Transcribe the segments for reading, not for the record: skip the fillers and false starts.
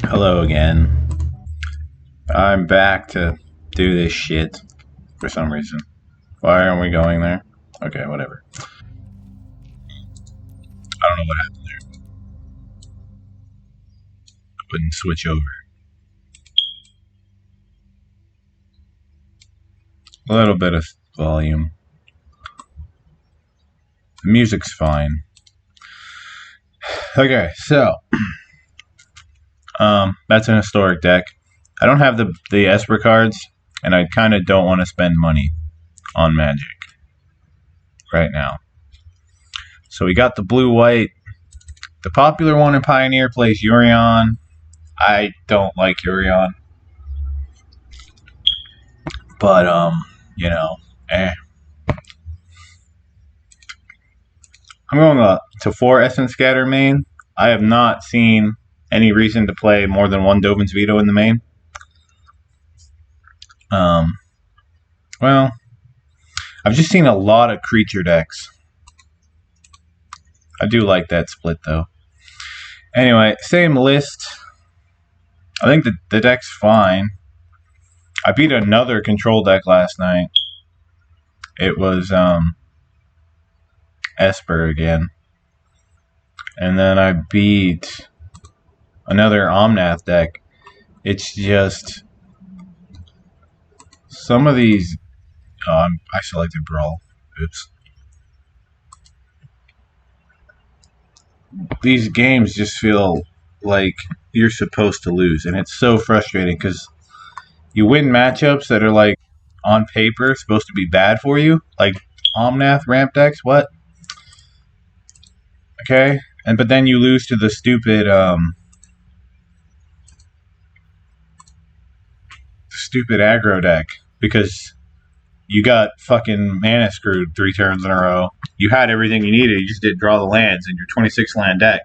Hello again. I'm back to do this shit for some reason. Why aren't we going there? Okay, whatever. I don't know what happened there. Wouldn't switch over. A little bit of volume. The music's fine. Okay, so that's an historic deck. I don't have the Esper cards, and I kind of don't want to spend money on Magic right now. So we got the blue-white. The popular one in Pioneer plays Urion. I don't like Urion. But you know, eh. I'm going to 4 Essence Scatter main. I have not seen any reason to play more than one Dovin's Veto in the main. Um, well, I've just seen a lot of creature decks. I do like that split though. Anyway, same list. I think the deck's fine. I beat another control deck last night. It was Esper again. And then I beat another Omnath deck. It's just some of these. I selected Brawl. Oops. These games just feel like you're supposed to lose, and it's so frustrating because you win matchups that are like on paper supposed to be bad for you, like Omnath ramp decks. What? Okay, but then you lose to the stupid aggro deck because you got fucking mana screwed 3 turns in a row. You had everything you needed, you just didn't draw the lands in your 26 land deck.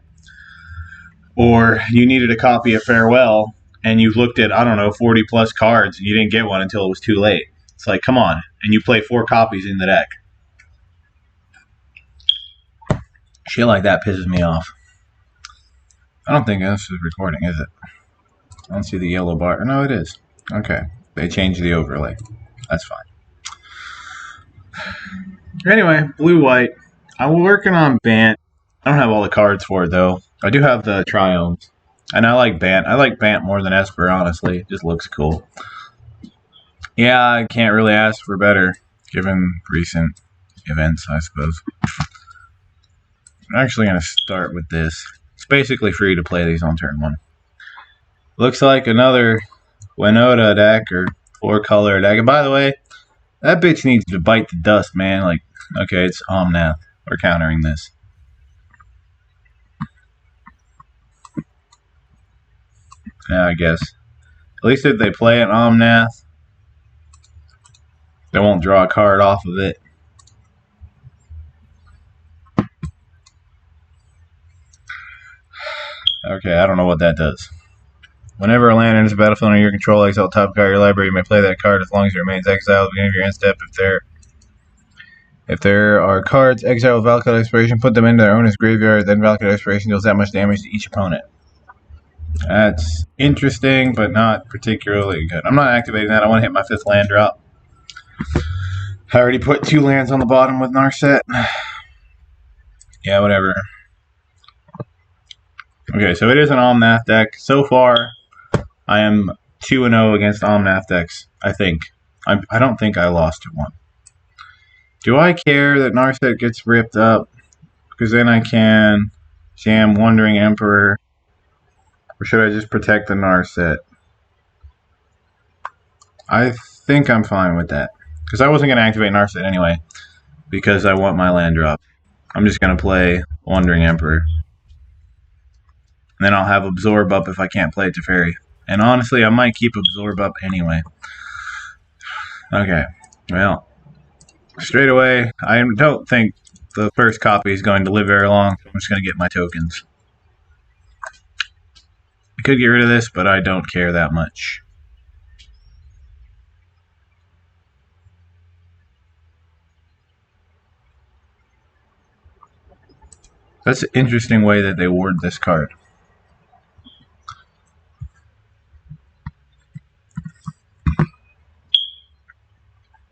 Or you needed a copy of Farewell and you looked at, I don't know, 40 plus cards and you didn't get one until it was too late. It's like, come on. And you play 4 copies in the deck. Shit like that pisses me off. I don't think this is recording, is it? I don't see the yellow bar. No, it is. Okay. They changed the overlay. That's fine. Anyway, blue-white. I'm working on Bant. I don't have all the cards for it, though. I do have the Triomes. And I like Bant. I like Bant more than Esper, honestly. It just looks cool. Yeah, I can't really ask for better, given recent events, I suppose. I'm actually going to start with this. It's basically free to play these on turn 1. Looks like another Winota deck, or 4-color deck. And by the way, that bitch needs to bite the dust, man. Like, okay, it's Omnath. We're countering this. Yeah, I guess. At least if they play an Omnath, they won't draw a card off of it. Okay, I don't know what that does. Whenever a land enters the battlefield under your control, exile top card of your library. You may play that card as long as it remains exiled at the beginning of your end step. If there are cards exiled with Valakut expiration, put them into their owner's graveyard. Then Valakut expiration deals that much damage to each opponent. That's interesting, but not particularly good. I'm not activating that. I want to hit my 5th land drop. I already put 2 lands on the bottom with Narset. Yeah, whatever. Okay, so it is an Omnath deck. So far, I am 2-0 against Omnath decks, I think. I don't think I lost to one. Do I care that Narset gets ripped up? Because then I can jam Wandering Emperor. Or should I just protect the Narset? I think I'm fine with that. Because I wasn't going to activate Narset anyway. Because I want my land drop. I'm just going to play Wandering Emperor. And then I'll have Absorb up if I can't play Teferi. And honestly, I might keep Absorb up anyway. Okay. Well, straight away, I don't think the first copy is going to live very long. So I'm just going to get my tokens. I could get rid of this, but I don't care that much. That's an interesting way that they word this card.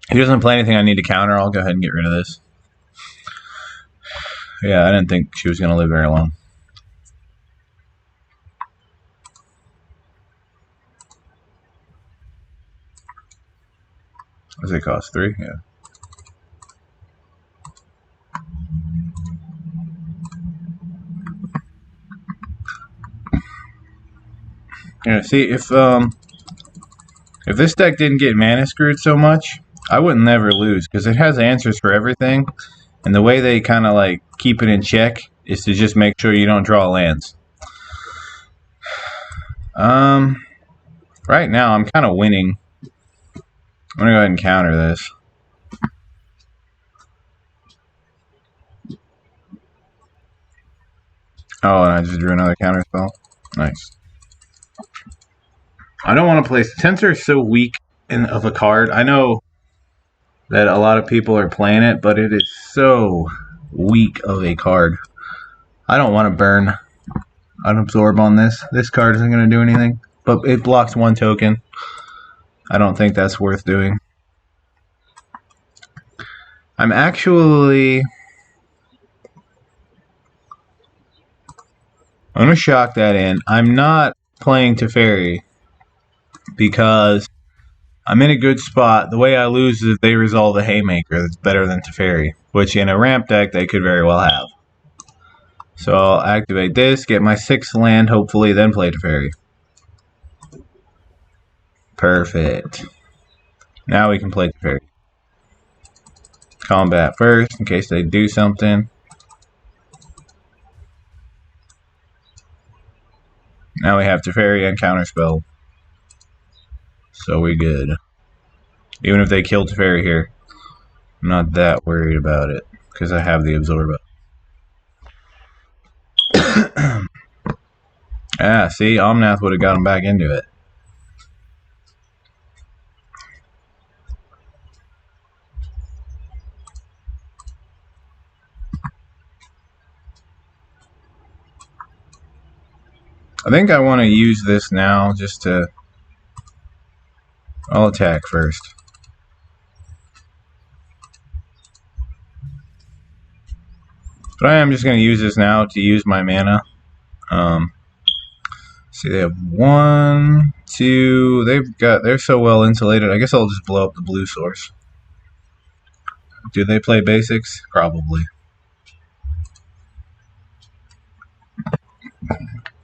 If he doesn't play anything I need to counter, I'll go ahead and get rid of this. Yeah, I didn't think she was going to live very long. What does it cost? 3? Yeah. Yeah, see, if this deck didn't get mana screwed so much, I wouldn't never lose, because it has answers for everything, and the way they kind of like keep it in check is to just make sure you don't draw lands. Right now I'm kind of winning. I'm gonna go ahead and counter this. Oh, and I just drew another counter spell. Nice. I don't want to play. Tensor is so weak of a card. I know that a lot of people are playing it, but it is so weak of a card. I don't want to burn an absorb on this. This card isn't going to do anything, but it blocks 1 token. I don't think that's worth doing. I'm going to shock that in. I'm not playing Teferi because I'm in a good spot. The way I lose is if they resolve the Haymaker. That's better than Teferi, which in a ramp deck they could very well have. So I'll activate this, get my 6th land, hopefully, then play Teferi. Perfect. Now we can play Teferi. Combat first, in case they do something. Now we have Teferi and Counterspell. So we good. Even if they kill Teferi here, I'm not that worried about it, because I have the Absorb up. Ah, see, Omnath would have got him back into it. I think I want to use this now just to... I'll attack first. But I am just going to use this now to use my mana. See, they have 1, 2... They're so well insulated. I guess I'll just blow up the blue source. Do they play basics? Probably.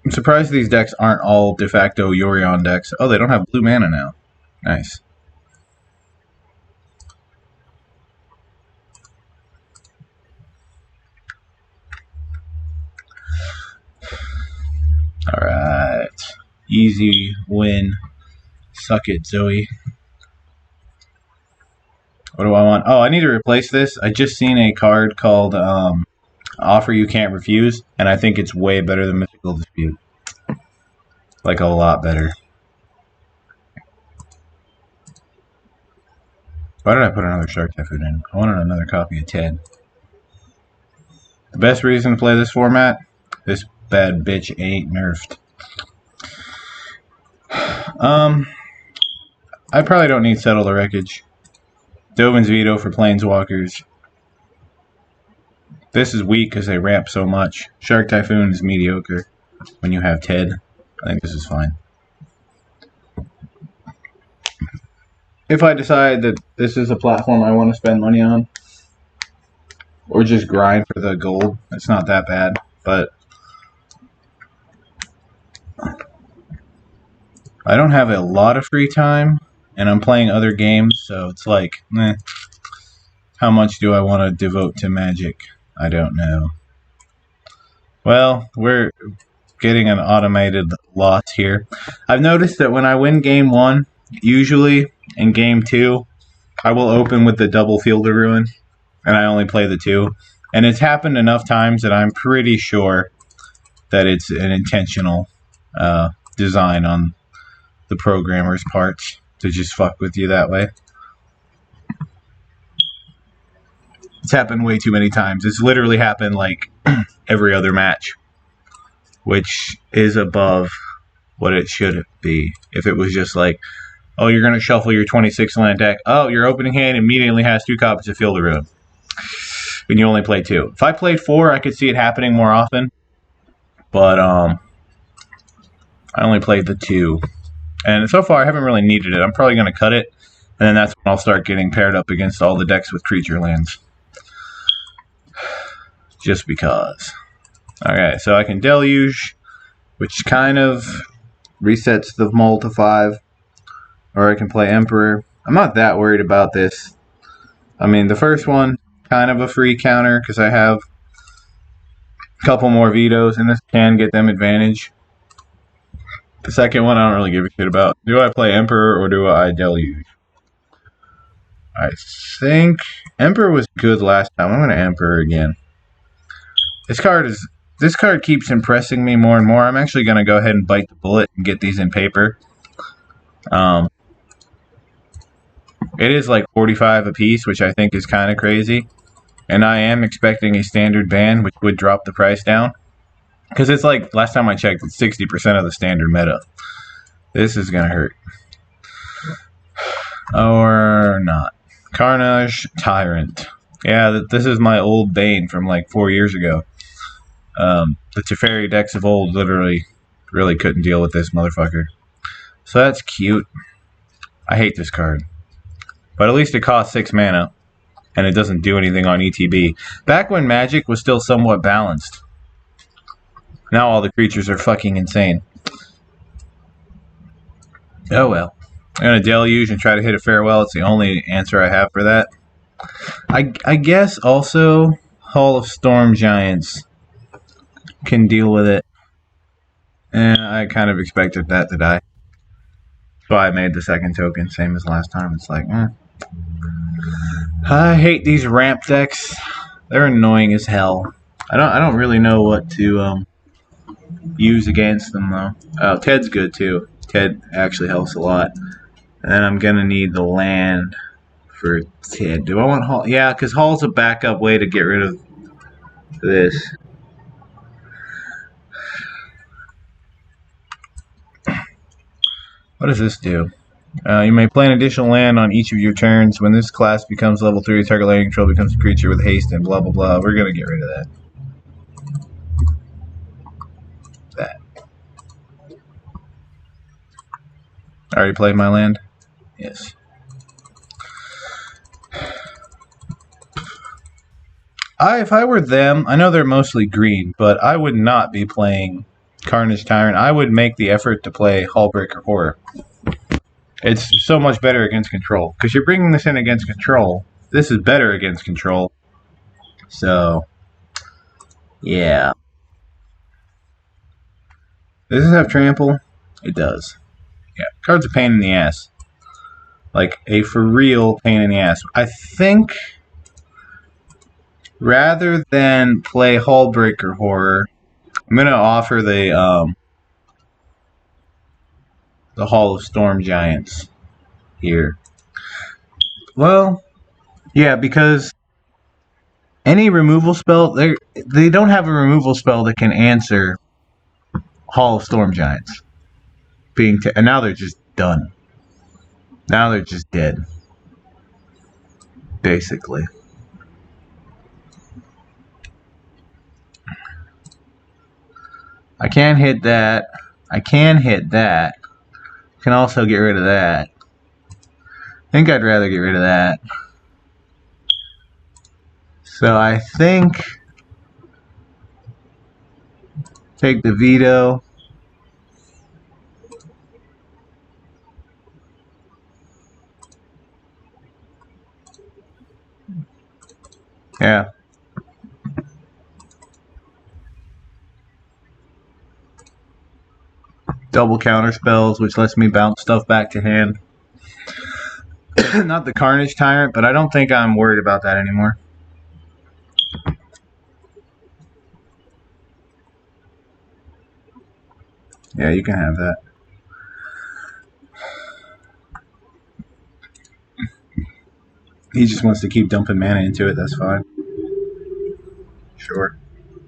I'm surprised these decks aren't all de facto Yorion decks. Oh, they don't have blue mana now. Nice. Alright. Easy win. Suck it, Zoe. What do I want? Oh, I need to replace this. I just seen a card called Offer You Can't Refuse, and I think it's way better than Mythical Dispute. Like, a lot better. Why did I put another Shark Typhoon in? I wanted another copy of Ted. The best reason to play this format? This bad bitch ain't nerfed. I probably don't need Settle the Wreckage. Dovin's Veto for Planeswalkers. This is weak because they ramp so much. Shark Typhoon is mediocre when you have Ted. I think this is fine. If I decide that this is a platform I want to spend money on, or just grind for the gold, it's not that bad, but I don't have a lot of free time, and I'm playing other games, so it's like, how much do I want to devote to Magic? I don't know. Well, we're getting an automated loss here. I've noticed that when I win game 1, usually in game 2, I will open with the double Field of Ruin, and I only play the 2. And it's happened enough times that I'm pretty sure that it's an intentional design on the programmer's parts to just fuck with you that way. It's happened way too many times. It's literally happened like every other match, which is above what it should be. If it was just like, Oh, you're going to shuffle your 26 land deck. Oh, your opening hand immediately has 2 copies of Field of Ruin. And you only play 2. If I played 4, I could see it happening more often. But I only played the 2. And so far, I haven't really needed it. I'm probably going to cut it. And then that's when I'll start getting paired up against all the decks with creature lands. Just because. Alright, so I can Deluge, which kind of resets the mull to 5. Or I can play Emperor. I'm not that worried about this. I mean, the first one, kind of a free counter, because I have a couple more vetoes, and this can get them advantage. The second one, I don't really give a shit about. Do I play Emperor, or do I Deluge? I think Emperor was good last time. I'm going to Emperor again. This card keeps impressing me more and more. I'm actually going to go ahead and bite the bullet and get these in paper. It is like 45 a piece, which I think is kind of crazy. And I am expecting a standard ban, which would drop the price down. Because it's like, last time I checked, it's 60% of the standard meta. This is going to hurt. Or not. Carnage Tyrant. Yeah, this is my old Bane from like 4 years ago. The Teferi decks of old literally really couldn't deal with this motherfucker. So that's cute. I hate this card. But at least it costs 6 mana. And it doesn't do anything on ETB. Back when Magic was still somewhat balanced. Now all the creatures are fucking insane. Oh well. I'm going to Deluge and try to hit a Farewell. It's the only answer I have for that. I guess also Hall of Storm Giants can deal with it. And I kind of expected that to die. That's why I made the second token, same as last time. It's like, I hate these ramp decks. They're annoying as hell. I don't really know what to use against them though. Oh, Ted's good too. Ted actually helps a lot. And then I'm gonna need the land for Ted. Do I want Hall? Yeah, because Hall's a backup way to get rid of this. What does this do? You may play an additional land on each of your turns. When this class becomes level 3, target land control becomes a creature with haste and blah blah blah. We're gonna get rid of that. I already played my land? Yes. If I were them, I know they're mostly green, but I would not be playing Carnage Tyrant. I would make the effort to play Hullbreaker Horror. It's so much better against control. Because you're bringing this in against control. This is better against control. So, yeah. Does this have trample? It does. Yeah, card's a pain in the ass. Like, a for real pain in the ass. I think, rather than play Hullbreaker Horror, I'm going to offer the Hall of Storm Giants here. Well, yeah, because any removal spell, they don't have a removal spell that can answer Hall of Storm Giants. And now they're just done. Now they're just dead. Basically. I can hit that. I can hit that. Can also get rid of that. I think I'd rather get rid of that. So I think take the veto. Yeah. Double counter spells, which lets me bounce stuff back to hand. Not the Carnage Tyrant, but I don't think I'm worried about that anymore. Yeah, you can have that. He just wants to keep dumping mana into it, that's fine. Sure.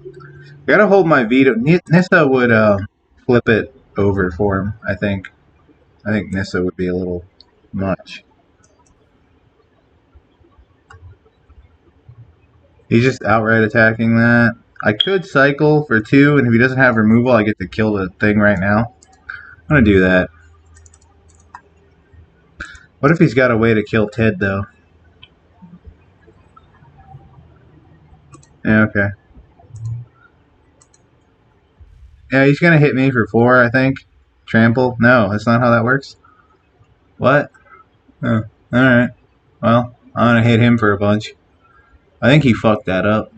I gotta hold my veto. Nissa would flip it over for him, I think. I think Nissa would be a little much. He's just outright attacking that. I could cycle for 2, and if he doesn't have removal, I get to kill the thing right now. I'm gonna do that. What if he's got a way to kill Ted, though? Yeah, okay. Yeah, he's gonna hit me for 4, I think. Trample? No, that's not how that works. What? Oh, alright. Well, I'm gonna hit him for a bunch. I think he fucked that up,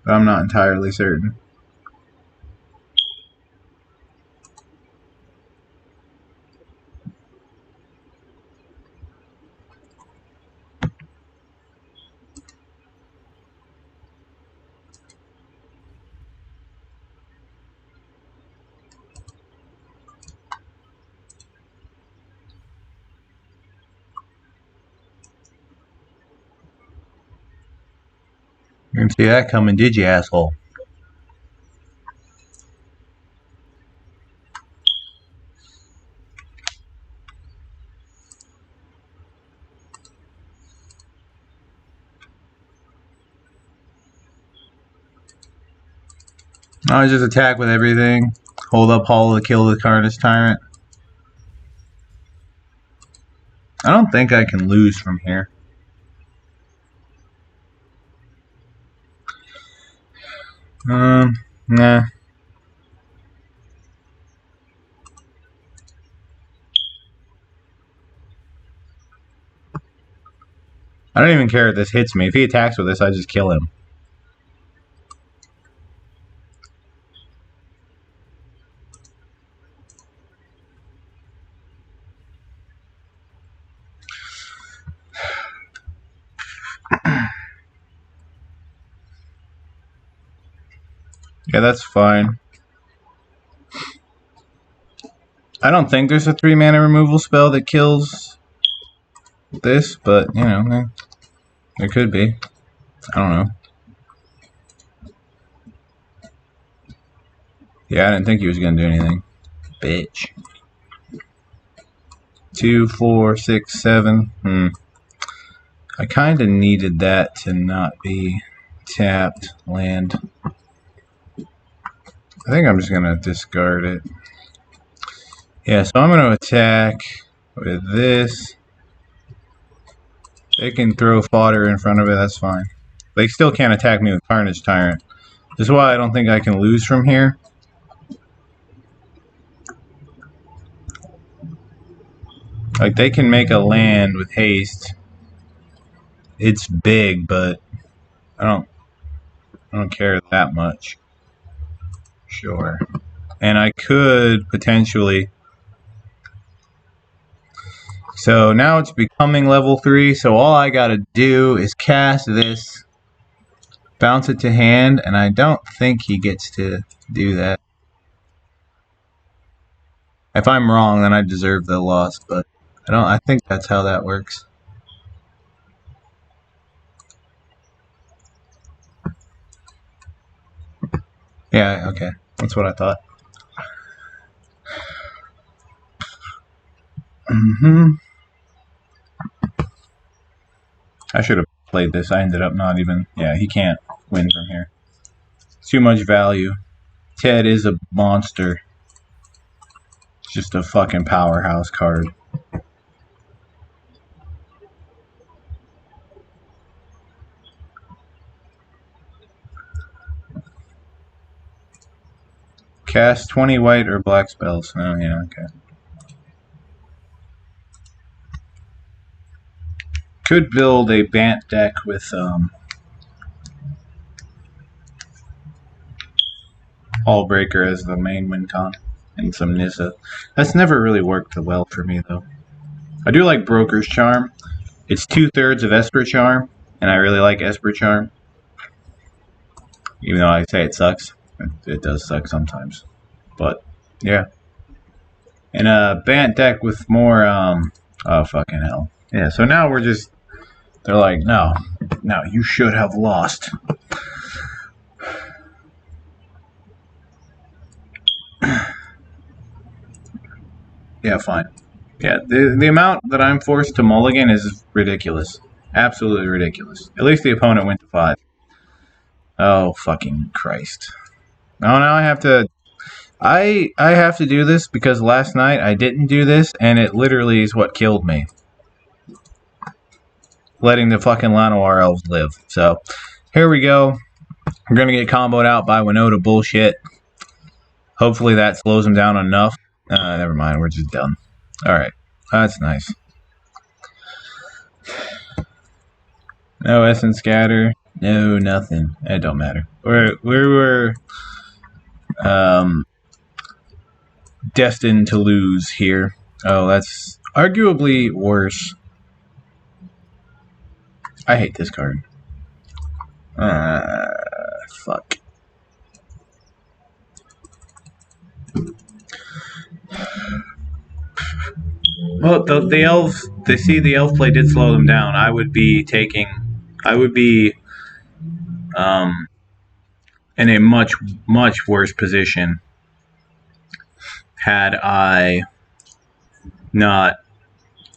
but I'm not entirely certain. You didn't see that coming, did you, asshole? I just attack with everything. Hold up Hall to kill the Carnage Tyrant. I don't think I can lose from here. Nah. I don't even care if this hits me. If he attacks with this, I just kill him. Yeah, that's fine. I don't think there's a 3-mana removal spell that kills this, but, you know, there could be. I don't know. Yeah, I didn't think he was going to do anything. Bitch. 2, 4, 6, 7. I kind of needed that to not be tapped land. I think I'm just going to discard it. Yeah, so I'm going to attack with this. They can throw fodder in front of it, that's fine. They still can't attack me with Carnage Tyrant. This is why I don't think I can lose from here. Like, they can make a land with haste. It's big, but I don't care that much. Sure. And I could potentially. So now it's becoming level 3, so all I gotta do is cast this, bounce it to hand, and I don't think he gets to do that. If I'm wrong, then I deserve the loss, but I think that's how that works. Yeah, okay. That's what I thought. I should have played this. I ended up not even. Yeah, he can't win from here. It's too much value. Ted is a monster. It's just a fucking powerhouse card. Cast 20 white or black spells. Oh, yeah, okay. Could build a Bant deck with Allbreaker as the main win con and some Nissa. That's never really worked well for me, though. I do like Broker's Charm. It's 2/3 of Esper Charm, and I really like Esper Charm. Even though I say it sucks. It does suck sometimes. But, yeah. And a Bant deck with more, oh, fucking hell. Yeah, so now we're just, they're like, no, you should have lost. Yeah, fine. Yeah, the amount that I'm forced to mulligan is ridiculous. Absolutely ridiculous. At least the opponent went to 5. Oh, fucking Christ. Oh, now I have to... I have to do this because last night I didn't do this, and it literally is what killed me. Letting the fucking Lanoir elves live. So, here we go. We're gonna get comboed out by Winota bullshit. Hopefully that slows him down enough. Never mind, we're just done. Alright, that's nice. No essence scatter. No, nothing. It don't matter. We were destined to lose here. Oh, that's arguably worse. I hate this card. Fuck. Well, the elves, they see the elf play did slow them down. I would be in a much, much worse position had I not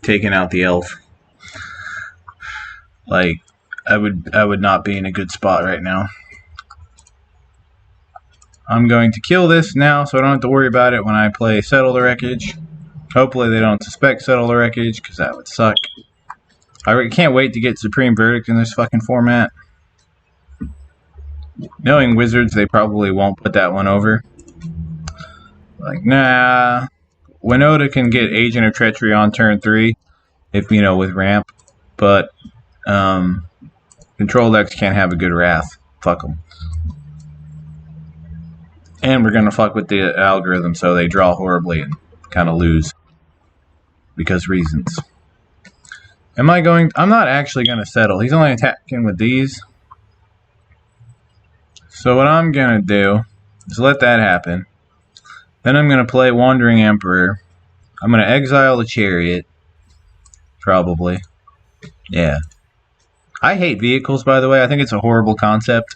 taken out the elf. Like, I would not be in a good spot right now. I'm going to kill this now so I don't have to worry about it when I play Settle the Wreckage. Hopefully they don't suspect Settle the Wreckage, because that would suck. I can't wait to get Supreme Verdict in this fucking format. Knowing Wizards, they probably won't put that one over. Like, nah. Winota can get Agent of Treachery on turn 3, if, you know, with ramp. But, Control decks can't have a good Wrath. Fuck them. And we're gonna fuck with the algorithm so they draw horribly and kind of lose. Because reasons. I'm not actually gonna settle. He's only attacking with these. So what I'm gonna do is let that happen. Then I'm gonna play Wandering Emperor. I'm gonna exile the Chariot. Probably. Yeah. I hate vehicles, by the way. I think it's a horrible concept.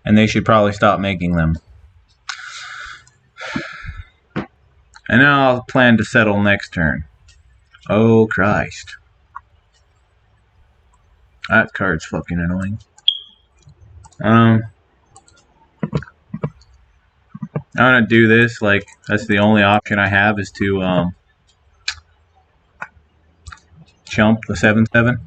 And they should probably stop making them. And now I'll plan to settle next turn. Oh, Christ. That card's fucking annoying. I'm gonna do this, like, that's the only option I have is to, chump the 7/7.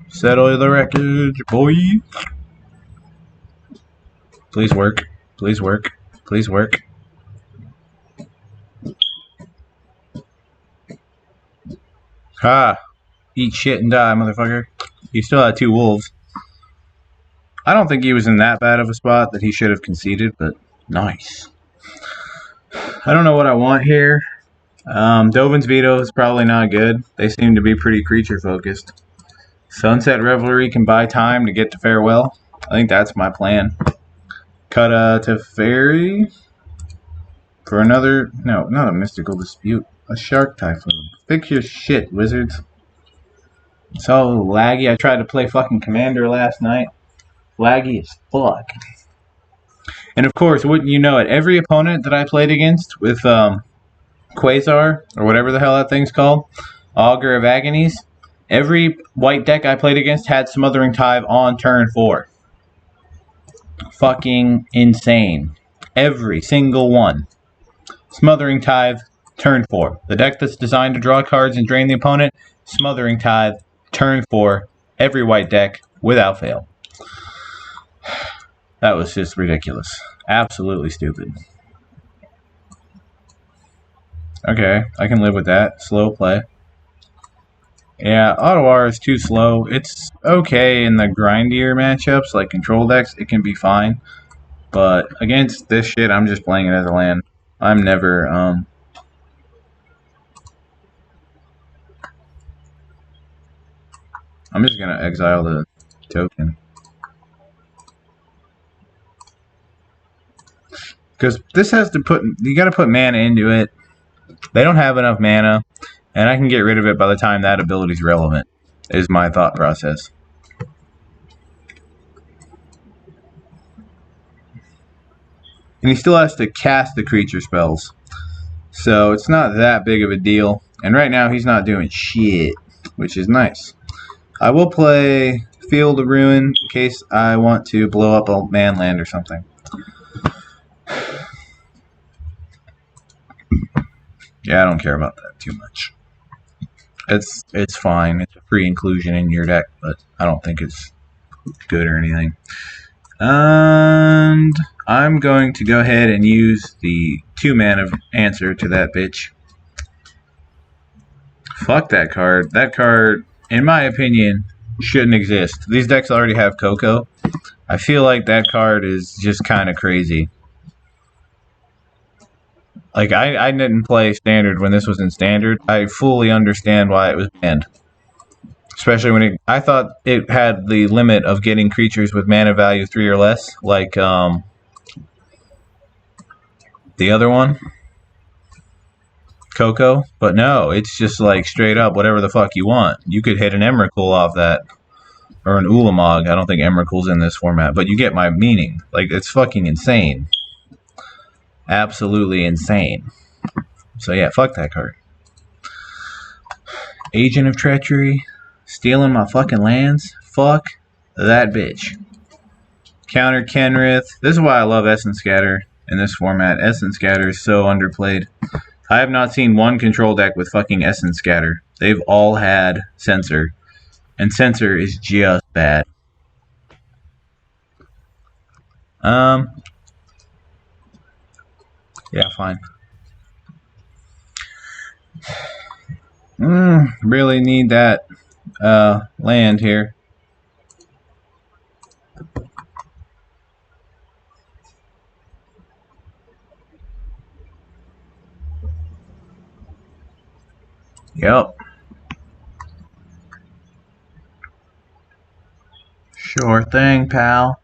Settle the Wreckage, boy. Please work. Please work. Please work. Ha! Eat shit and die, motherfucker. He still had 2 wolves. I don't think he was in that bad of a spot that he should have conceded, but nice. I don't know what I want here. Dovin's Veto is probably not good. They seem to be pretty creature focused. Sunset Revelry can buy time to get to Farewell. I think that's my plan. Cut to Fairy for another... No, not a Mystical Dispute. A Shark Typhoon. Fix your shit, Wizards. It's all laggy. I tried to play fucking Commander last night. Laggy as fuck. And of course, wouldn't you know it, every opponent that I played against with Quasar, or whatever the hell that thing's called, Augur of Agonies, every white deck I played against had Smothering Tithe on turn 4. Fucking insane. Every single one. Smothering Tithe, turn 4. The deck that's designed to draw cards and drain the opponent, Smothering Tithe, turn 4. Every white deck, without fail. That was just ridiculous. Absolutely stupid. Okay, I can live with that. Slow play. Yeah, Ottawa is too slow. It's okay in the grindier matchups, like control decks. It can be fine. But against this shit, I'm just playing it as a land. I'm never, I'm just gonna exile the token. Because this has to put, you gotta put mana into it. They don't have enough mana, and I can get rid of it by the time that ability's relevant, is my thought process. And he still has to cast the creature spells. So it's not that big of a deal. And right now he's not doing shit, which is nice. I will play Field of Ruin in case I want to blow up a manland or something. Yeah, I don't care about that too much. It's fine. It's a free inclusion in your deck, but I don't think it's good or anything. And I'm going to go ahead and use the 2-mana answer to that bitch. Fuck that card. That card, in my opinion, shouldn't exist. These decks already have Coco. I feel like that card is just kind of crazy. Like, I didn't play Standard when this was in Standard. I fully understand why it was banned. Especially when I thought it had the limit of getting creatures with mana value 3 or less, like the other one, Coco. But no, it's just like straight up whatever the fuck you want. You could hit an Emrakul off that, or an Ulamog. I don't think Emrakul's in this format, but you get my meaning. Like, it's fucking insane. Absolutely insane. So yeah, fuck that card. Agent of Treachery. Stealing my fucking lands? Fuck that bitch. Counter Kenrith. This is why I love Essence Scatter in this format. Essence Scatter is so underplayed. I have not seen one control deck with fucking Essence Scatter. They've all had Censor. And Censor is just bad. Yeah, fine. Really need that land here. Yep. Sure thing, pal.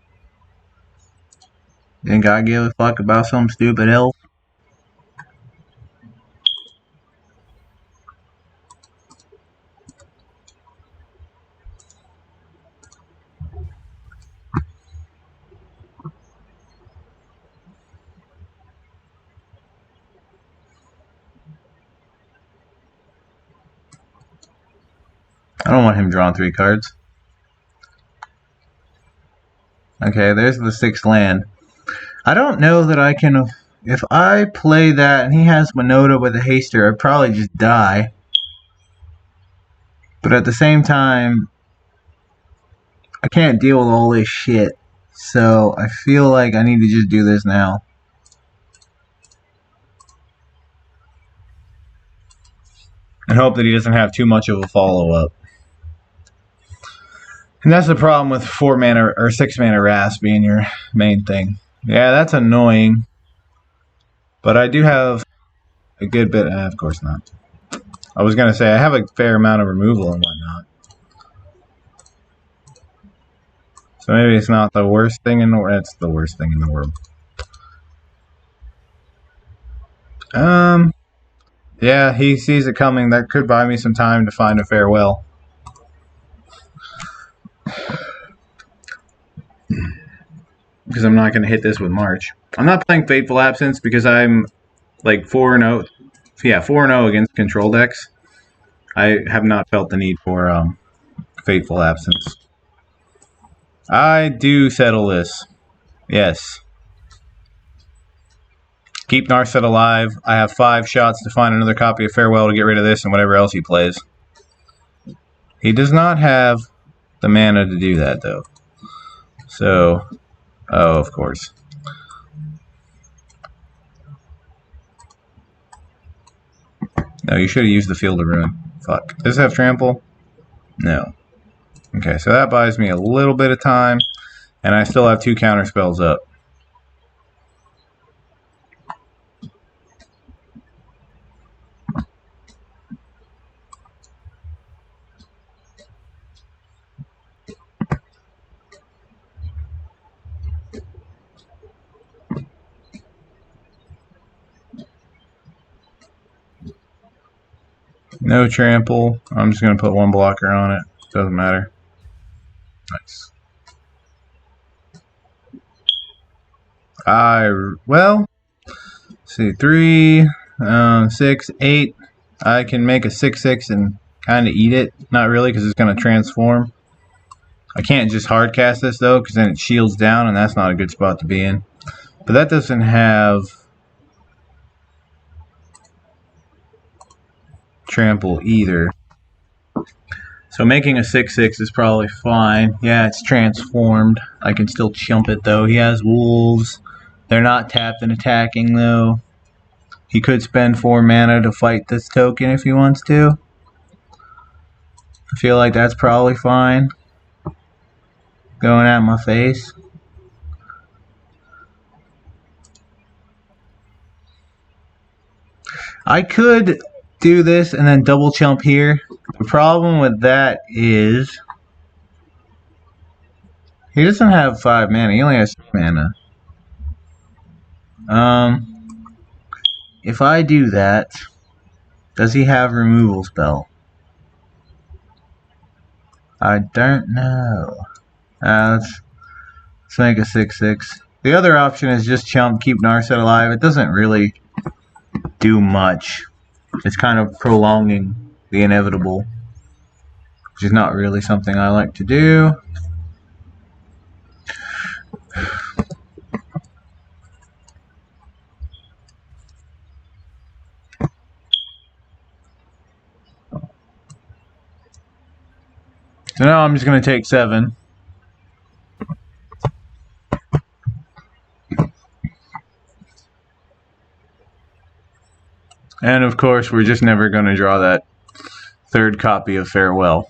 Think I give a fuck about some stupid elf? I don't want him drawing 3 cards. Okay, there's the 6th land. I don't know that I can... If I play that and he has Winota with a haster, I'd probably just die. But at the same time, I can't deal with all this shit. So I feel like I need to just do this now. And hope that he doesn't have too much of a follow-up. And that's the problem with 4 mana or 6 mana Rasp being your main thing. Yeah, that's annoying. But I do have a good bit. Of course not. I was gonna say I have a fair amount of removal and whatnot. So maybe it's not the worst thing in the world. It's the worst thing in the world. Yeah, he sees it coming. That could buy me some time to find a farewell. Because I'm not going to hit this with March. I'm not playing Fateful Absence because I'm like 4-0. Yeah, 4-0 against control decks. I have not felt the need for Fateful Absence. I do settle this. Yes. Keep Narset alive. I have 5 shots to find another copy of Farewell to get rid of this and whatever else he plays. He does not have the mana to do that, though. So, oh, of course. No, you should have used the Field of Ruin. Fuck. Does it have Trample? No. Okay, so that buys me a little bit of time, and I still have 2 counter spells up. No trample. I'm just going to put 1 blocker on it. Doesn't matter. Nice. Well, let's see, 3, 6, 8. I can make a 6/6 and kind of eat it. Not really, because it's going to transform. I can't just hard cast this though, because then it shields down, and that's not a good spot to be in. But that doesn't have trample either. So making a 6/6 is probably fine. Yeah, it's transformed. I can still chump it though. He has wolves. They're not tapped and attacking though. He could spend 4 mana to fight this token if he wants to. I feel like that's probably fine. Going at my face. I could do this and then double chump here. The problem with that is he doesn't have 5 mana. He only has 3 mana. If I do that, does he have removal spell? I don't know. Let's make a 6/6. The other option is just chump, keep Narset alive. It doesn't really do much. It's kind of prolonging the inevitable, which is not really something I like to do. So now I'm just going to take 7. And of course, we're just never going to draw that 3rd copy of Farewell.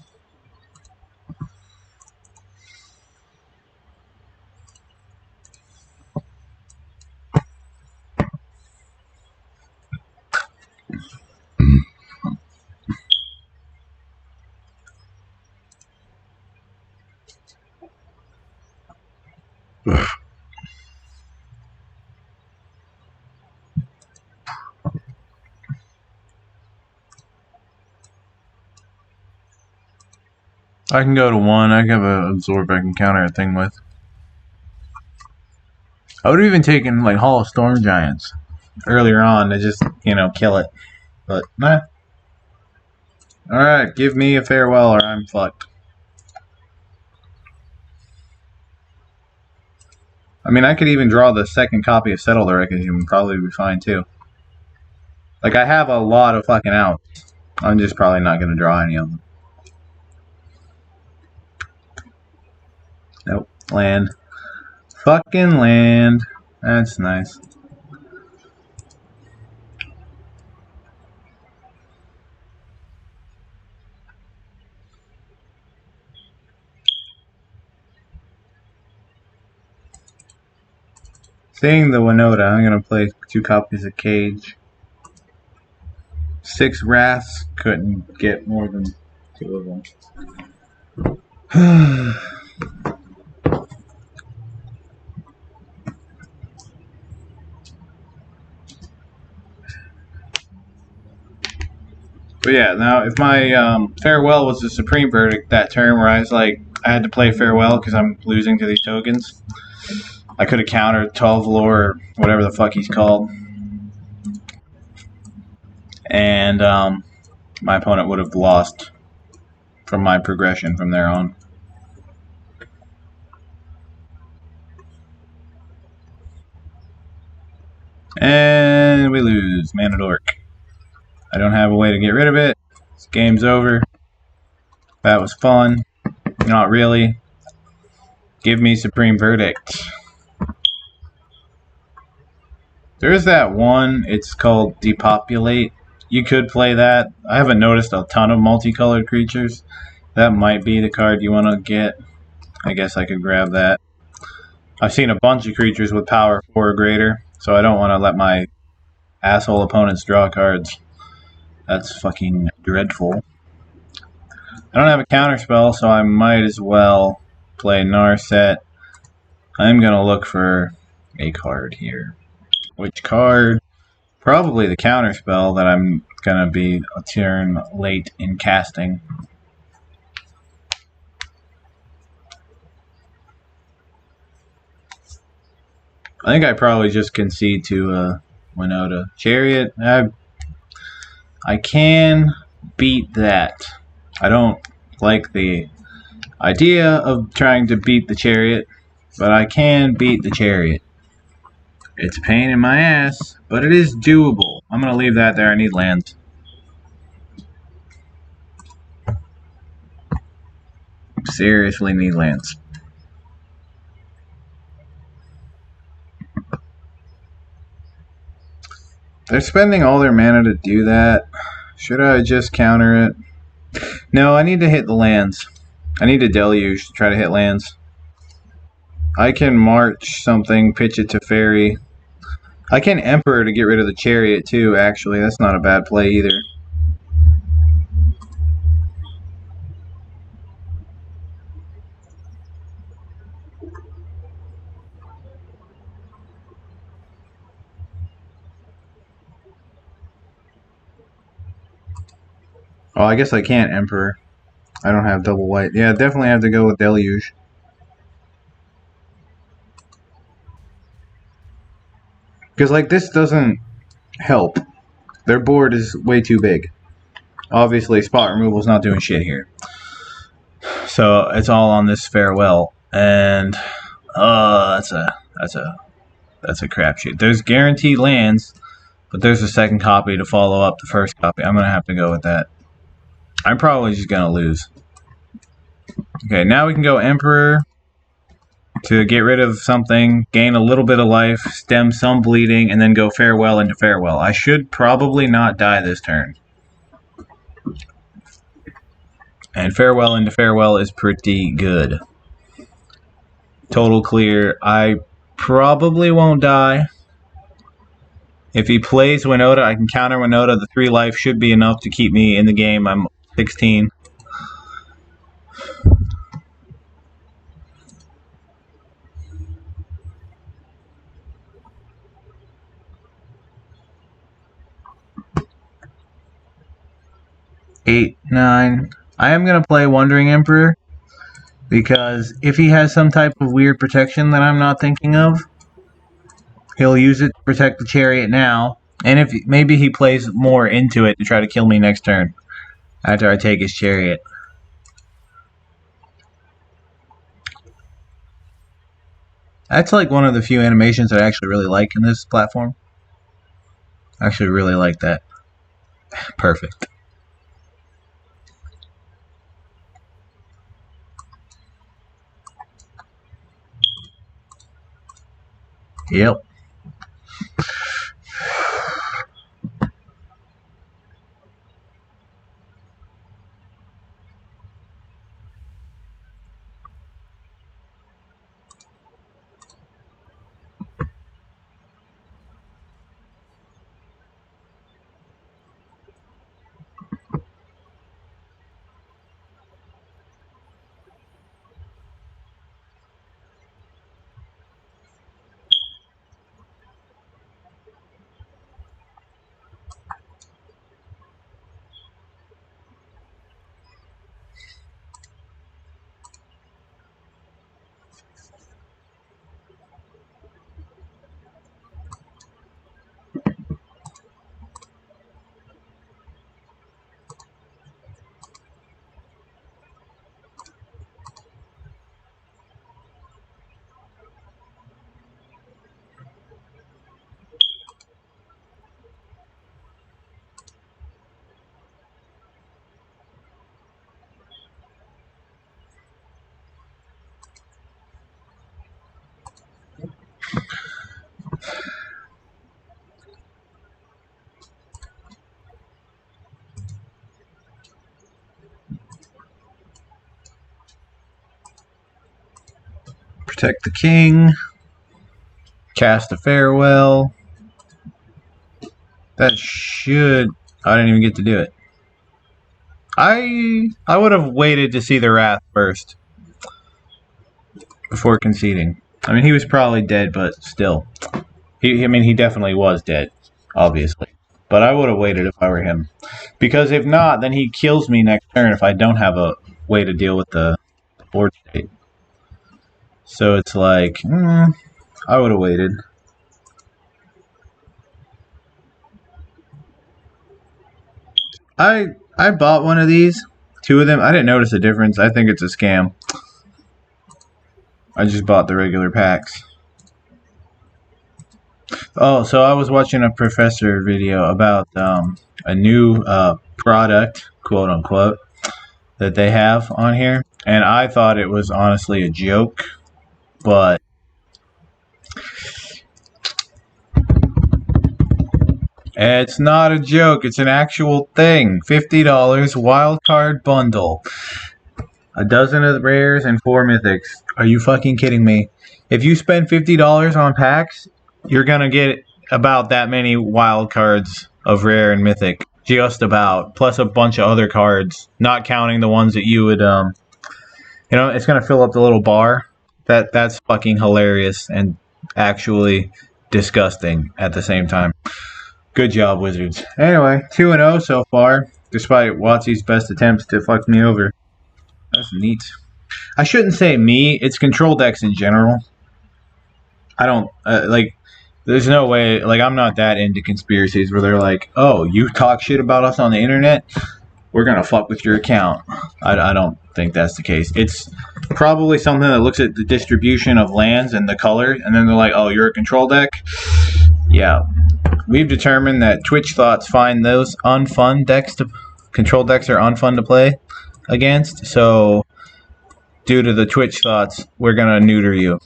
I can go to 1. I have an absorb I can counter a thing with. I would have even taken like Hall of Storm Giants earlier on to just, kill it. But nah. Alright, give me a Farewell or I'm fucked. I mean, I could even draw the 2nd copy of Settle the Wreckage and probably be fine too. Like, I have a lot of fucking outs. I'm just probably not going to draw any of them. Nope. Land. Fucking land. That's nice. Seeing the Winota, I'm going to play 2 copies of Cage. 6 Wraths. Couldn't get more than 2 of them. But yeah, now if my Farewell was the Supreme Verdict that turn where I was like, I had to play Farewell because I'm losing to these tokens, I could have countered 12 Lore or whatever the fuck he's called. And my opponent would have lost from my progression from there on. And we lose. Mana Dork. I don't have a way to get rid of it. This game's over. That was fun. Not really. Give me Supreme Verdict. There is that one. It's called Depopulate. You could play that. I haven't noticed a ton of multicolored creatures. That might be the card you want to get. I guess I could grab that. I've seen a bunch of creatures with power 4 or greater, so I don't want to let my asshole opponents draw cards. That's fucking dreadful. I don't have a counterspell, so I might as well play Narset. I'm going to look for a card here. Which card? Probably the counterspell that I'm going to be a turn late in casting. I think I probably just concede to Winota. Chariot, I can beat that. I don't like the idea of trying to beat the chariot, but I can beat the chariot. It's a pain in my ass, but it is doable. I'm going to leave that there. I need lands. Seriously need lands. They're spending all their mana to do that. Should I just counter it? No, I need to hit the lands. I need a deluge to try to hit lands. I can march something, pitch it to fairy. I can Emperor to get rid of the chariot too, actually. That's not a bad play either. Oh, I guess I can't Emperor. I don't have double white. Yeah, definitely have to go with deluge. Because, like, this doesn't help. Their board is way too big. Obviously, spot removal is not doing shit here. So it's all on this farewell, and that's a crapshoot. There's guaranteed lands, but there's a second copy to follow up the first copy. I'm gonna have to go with that. I'm probably just gonna lose. Okay, now we can go Emperor to get rid of something, gain a little bit of life, stem some bleeding, and then go farewell into farewell. I should probably not die this turn. And farewell into farewell is pretty good. Total clear. I probably won't die. If he plays Winota, I can counter Winota. The 3 life should be enough to keep me in the game. I'm 16. Eight, 9. I am going to play Wandering Emperor because if he has some type of weird protection that I'm not thinking of, he'll use it to protect the chariot now. And if maybe he plays more into it to try to kill me next turn after I take his chariot. That's like one of the few animations that I actually really like in this platform. I actually really like that. Perfect. Yep. Protect the king. Cast a farewell. That should... I didn't even get to do it. I would have waited to see the wrath first before conceding. I mean, he was probably dead, but still. He definitely was dead, obviously. But I would have waited if I were him. Because if not, then he kills me next turn if I don't have a way to deal with the board state. So it's like, I would have waited. I bought one of these. Two of them. I didn't notice a difference. I think it's a scam. I just bought the regular packs. Oh, so I was watching a professor video about a new product, quote unquote, that they have on here, and I thought it was honestly a joke, but it's not a joke. It's an actual thing. $50 wild card bundle. A dozen of the rares and 4 mythics. Are you fucking kidding me? If you spend $50 on packs, you're gonna get about that many wild cards of rare and mythic. Just about. Plus a bunch of other cards. Not counting the ones that you would it's gonna fill up the little bar. That's fucking hilarious and actually disgusting at the same time. Good job, Wizards. Anyway, 2-0 so far, despite Watsy's best attempts to fuck me over. That's neat. I shouldn't say me. It's control decks in general. I don't there's no way. I'm not that into conspiracies where they're like, "Oh, you talk shit about us on the internet, we're gonna fuck with your account." I don't think that's the case. It's probably something that looks at the distribution of lands and the color, and then they're like, "Oh, you're a control deck." Yeah, we've determined that Twitch thoughts find those unfun decks to control decks are unfun to play against. So, due to the Twitch thoughts, we're gonna neuter you.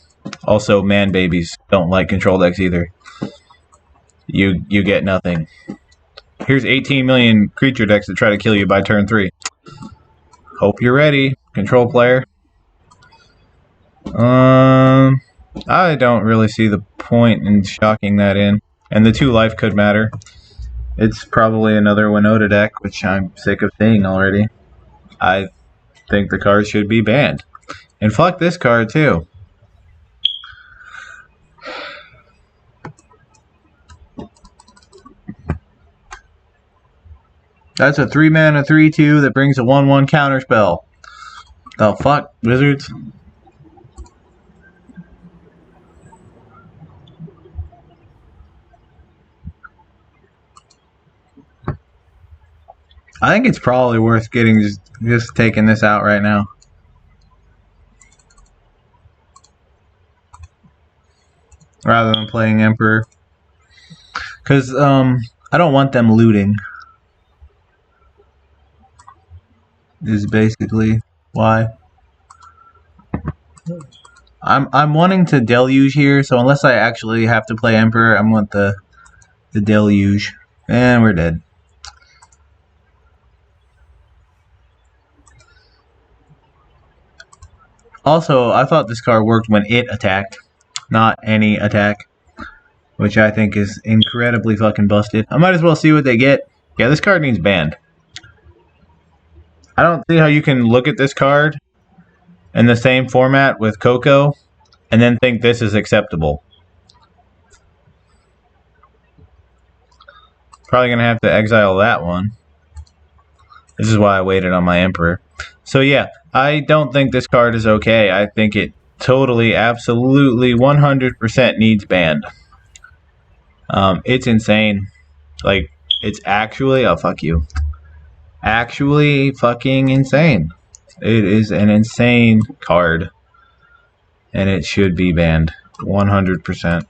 Also, man babies don't like control decks either. You get nothing. Here's 18 million creature decks that try to kill you by turn 3. Hope you're ready, control player. I don't really see the point in shocking that in. And the 2 life could matter. It's probably another Winota deck, which I'm sick of seeing already. I think the card should be banned. And fuck this card too. That's a 3-mana 3/2 that brings a 1/1 counterspell. The fuck, Wizards? I think it's probably worth getting just taking this out right now. Rather than playing Emperor. Because I don't want them looting. Is basically why. I'm wanting to deluge here, so unless I actually have to play Emperor, I want the deluge. And we're dead. Also, I thought this card worked when it attacked, not any attack, which I think is incredibly fucking busted. I might as well see what they get. Yeah, this card needs banned. I don't see how you can look at this card in the same format with Coco and then think this is acceptable. Probably going to have to exile that one. This is why I waited on my Emperor. So yeah, I don't think this card is okay. I think it totally, absolutely, 100% needs banned. It's insane. It's actually, oh fuck you. Actually fucking insane. It is an insane card. And it should be banned. 100%.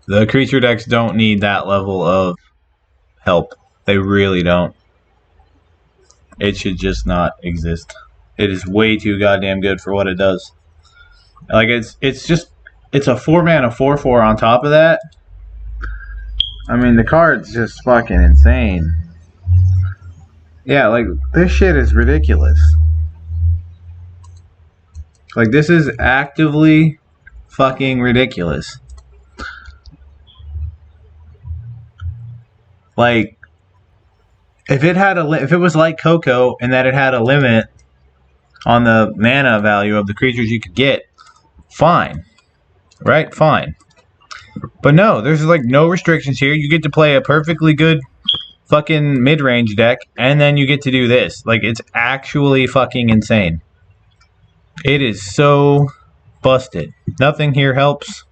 The creature decks don't need that level of help. They really don't. It should just not exist. It is way too goddamn good for what it does. It's a 4-mana 4/4 on top of that. I mean, the card's just fucking insane. Yeah, this shit is ridiculous. This is actively fucking ridiculous. If it was like Coco and that it had a limit on the mana value of the creatures you could get, fine. Right? Fine. But no, there's no restrictions here. You get to play a perfectly good fucking mid-range deck, and then you get to do this. It's actually fucking insane. It is so busted. Nothing here helps.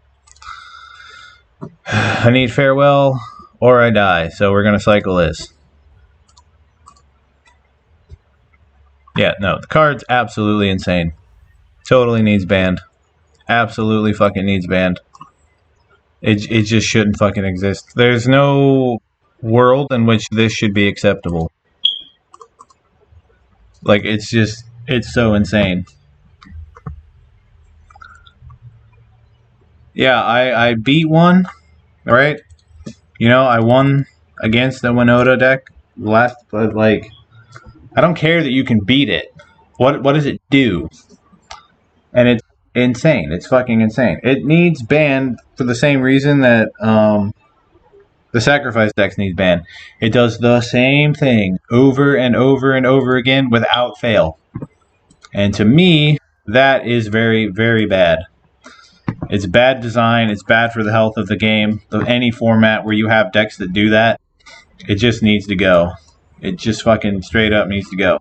I need farewell or I die, so we're gonna cycle this. Yeah, no, the card's absolutely insane. Totally needs banned. Absolutely fucking needs banned. It just shouldn't fucking exist. There's no world in which this should be acceptable. Like, it's so insane. Yeah, I beat one, right? You know, I won against the Winota deck last, but like, I don't care that you can beat it. What does it do? And it's insane. It's fucking insane. It needs banned for the same reason that the sacrifice decks needs banned. It does the same thing over and over and over again without fail. And to me, that is very, very bad. It's bad design. It's bad for the health of the game. Any format where you have decks that do that, it just needs to go. It just fucking straight up needs to go.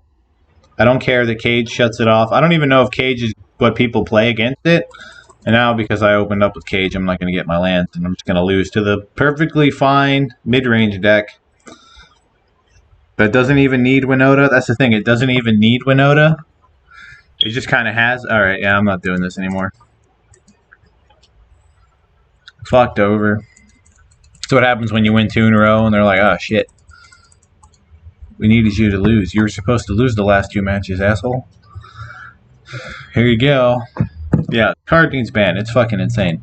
I don't care that Cage shuts it off. I don't even know if Cage is what people play against it. And now, because I opened up with Cage, I'm not going to get my lands, and I'm just going to lose to the perfectly fine mid-range deck. But it doesn't even need Winota. That's the thing. It doesn't even need Winota. It just kind of has. All right, yeah, I'm not doing this anymore. Fucked over. That's what happens when you win 2 in a row, and they're like, oh, shit. We needed you to lose. You were supposed to lose the last 2 matches, asshole. Here you go. Yeah, card needs banned. It's fucking insane.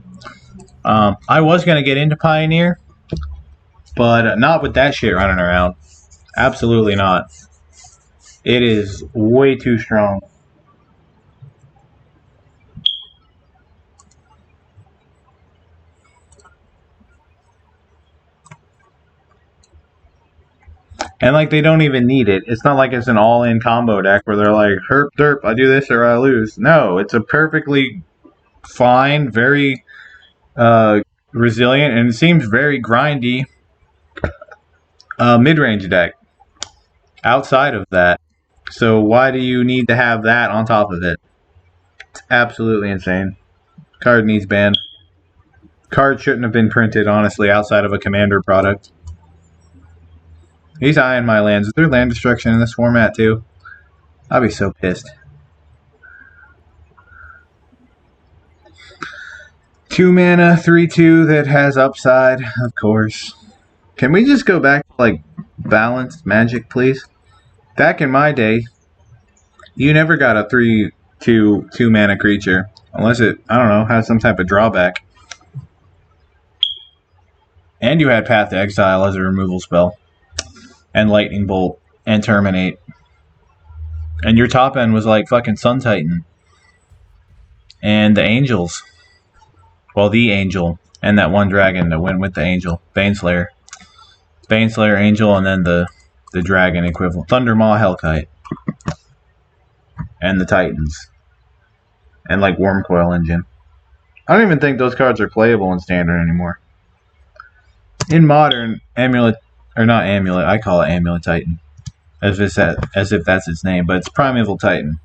I was going to get into Pioneer, but not with that shit running around. Absolutely not. It is way too strong. And like, they don't even need it. It's not like it's an all-in combo deck where they're like, herp derp, I do this or I lose. No, it's a perfectly fine, very resilient, and it seems very grindy mid-range deck outside of that. So why do you need to have that on top of it? It's absolutely insane. Card needs banned. Card shouldn't have been printed, honestly, outside of a Commander product. He's eyeing my lands. Is there land destruction in this format, too? I'll be so pissed. 2 mana, 3/2 that has upside, of course. Can we just go back to, like, balanced Magic, please? Back in my day, you never got a 3/2 2-mana creature. Unless it, I don't know, has some type of drawback. And you had Path to Exile as a removal spell. And Lightning Bolt. And Terminate. And your top end was like fucking Sun Titan. And the Angels. Well, the Angel. And that one dragon that went with the Angel. Baneslayer. Baneslayer, Angel, and then the dragon equivalent. Thundermaw, Hellkite. And the Titans. And like Wormcoil Engine. I don't even think those cards are playable in Standard anymore. In Modern, Amulet, or not Amulet, I call it Amulet Titan. As if that's its name, but it's Primeval Titan.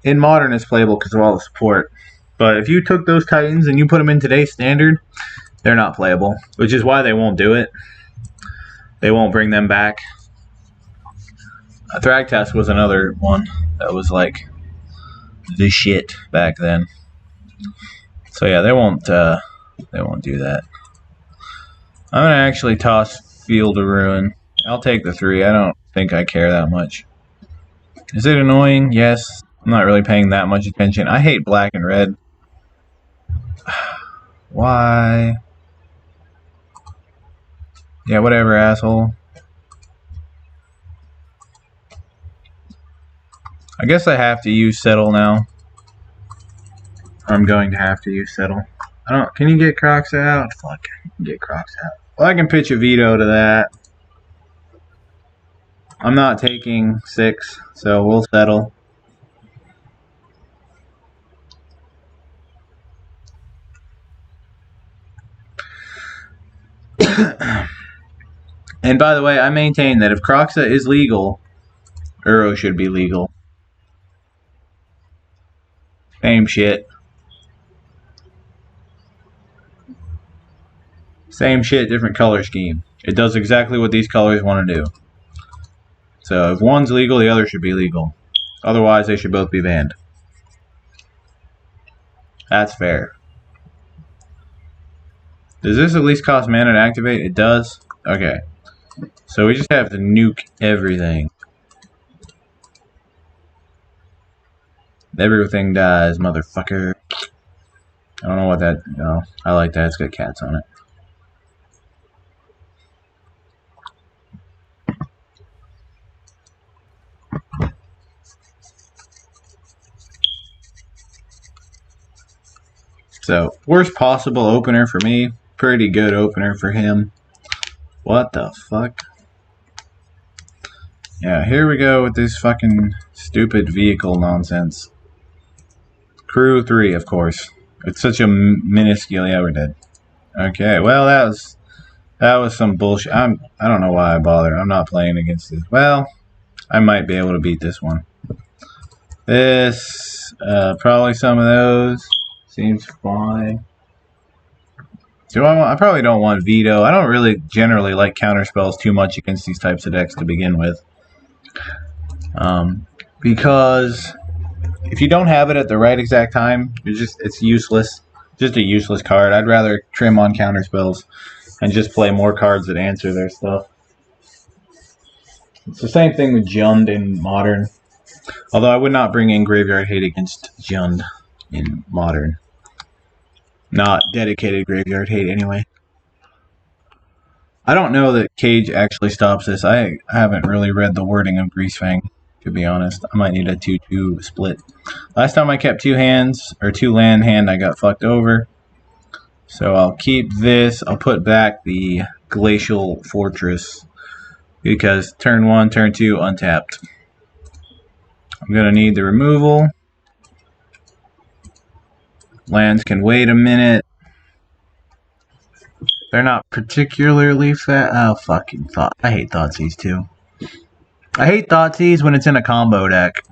In Modern, it's playable because of all the support. But if you took those Titans and you put them in today's Standard, they're not playable. Which is why they won't do it. They won't bring them back. Thragtusk was another one that was like the shit back then. So yeah, they won't do that. I'm gonna actually toss Field of Ruin. I'll take the 3. I don't think I care that much. Is it annoying? Yes. I'm not really paying that much attention. I hate black and red. Why? Yeah, whatever, asshole. I guess I have to use Settle now. I'm going to have to use Settle. I don't. Can you get Crocs out? Fuck. Get Crocs out. Well, I can pitch a veto to that. I'm not taking 6, so we'll settle. And by the way, I maintain that if Croxa is legal, Uro should be legal. Same shit. Same shit, different color scheme. It does exactly what these colors want to do. So if one's legal, the other should be legal. Otherwise, they should both be banned. That's fair. Does this at least cost mana to activate? It does? Okay. So we just have to nuke everything. Everything dies, motherfucker. I don't know what that... No, I like that. It's got cats on it. So, worst possible opener for me. Pretty good opener for him. What the fuck? Yeah, here we go with this fucking stupid vehicle nonsense. Crew 3, of course. It's such a minuscule... Yeah, we're dead. Okay, well, that was some bullshit. I don't know why I bother. I'm not playing against this. Well, I might be able to beat this one. This, probably some of those. Seems fine. I probably don't want veto. I don't really generally like counterspells too much against these types of decks to begin with. Because if you don't have it at the right exact time, it's useless. Just a useless card. I'd rather trim on counterspells and just play more cards that answer their stuff. It's the same thing with Jund in Modern. Although I would not bring in Graveyard Hate against Jund in Modern. Not dedicated Graveyard Hate anyway. I don't know that Cage actually stops this. I haven't really read the wording of Greasefang, to be honest. I might need a 2-2 split. Last time I kept 2 hands, or 2 land hand, I got fucked over. So I'll keep this. I'll put back the Glacial Fortress. Because turn 1, turn 2, untapped. I'm going to need the removal. Lands can wait a minute. They're not particularly fat. Oh, fucking thought. I hate Thoughtseize too. I hate Thoughtseize when it's in a combo deck.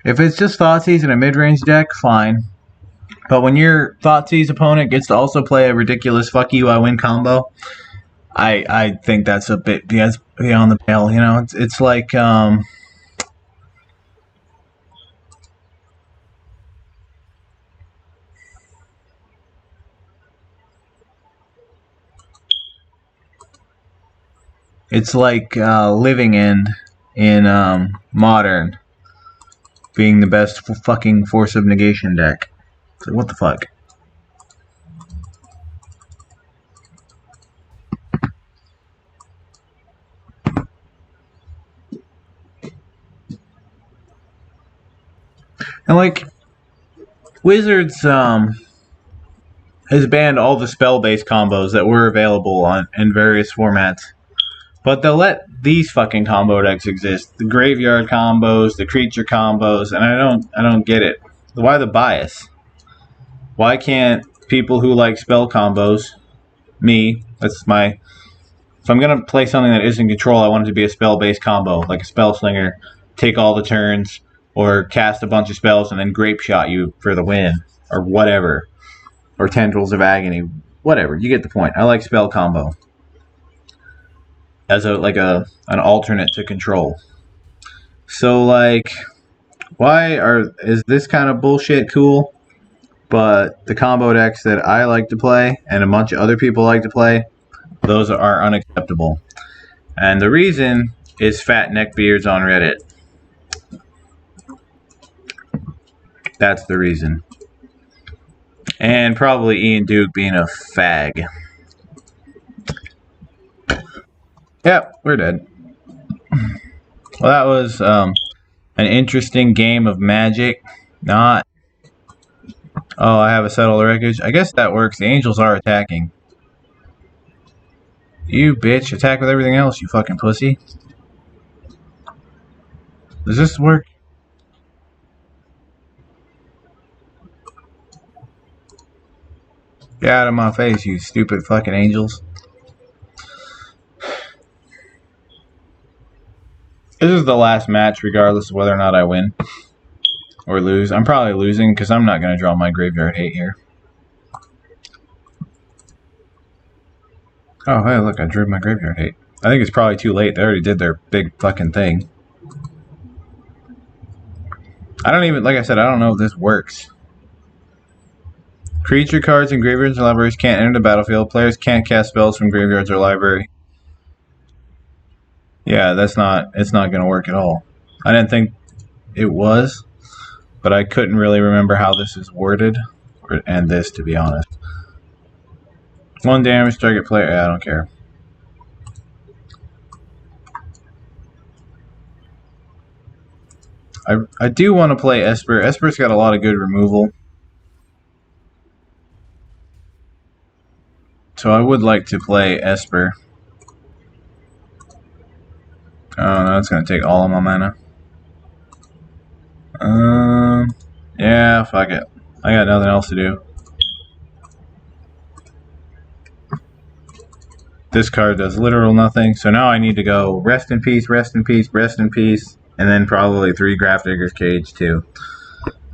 If it's just Thoughtseize in a mid-range deck, fine. But when your Thoughtseize opponent gets to also play a ridiculous fuck you, I win combo, I think that's a bit beyond the pale. You know, it's like it's like Living End in Modern being the best fucking Force of Negation deck. So what the fuck? And like Wizards has banned all the spell-based combos that were available in various formats. But they'll let these fucking combo decks exist. The graveyard combos, the creature combos, and I don't get it. Why the bias? Why can't people who like spell combos, me, that's my... If I'm going to play something that isn't control, I want it to be a spell-based combo, like a spell slinger, take all the turns, or cast a bunch of spells and then grape shot you for the win, or whatever. Or Tendrils of Agony, whatever. You get the point. I like spell combo as an alternate to control. So like, is this kind of bullshit cool? But the combo decks that I like to play and a bunch of other people like to play, those are unacceptable. And the reason is fat neckbeards on Reddit. That's the reason. And probably Ian Duke being a fag. Yep, we're dead. Well, that was an interesting game of Magic. Not... Oh, I have a Settle the Wreckage. I guess that works. The Angels are attacking. You bitch. Attack with everything else, you fucking pussy. Does this work? Get out of my face, you stupid fucking Angels. This is the last match, regardless of whether or not I win or lose. I'm probably losing because I'm not going to draw my Graveyard Hate here. Oh, hey, look, I drew my graveyard hate. I think it's probably too late. They already did their big fucking thing. I don't even, like I said, I don't know if this works. Creature cards in graveyards and libraries can't enter the battlefield. Players can't cast spells from graveyards or library. Yeah, it's not going to work at all. I didn't think it was, but I couldn't really remember how this is worded, and this, to be honest. 1 damage, target player, yeah, I don't care. I do want to play Esper. Esper's got a lot of good removal. So I would like to play Esper. Oh no, it's going to take all of my mana. Yeah, fuck it. I got nothing else to do. This card does literal nothing, so now I need to go rest in peace, rest in peace, rest in peace, and then probably 3 Grafdigger's Cage too.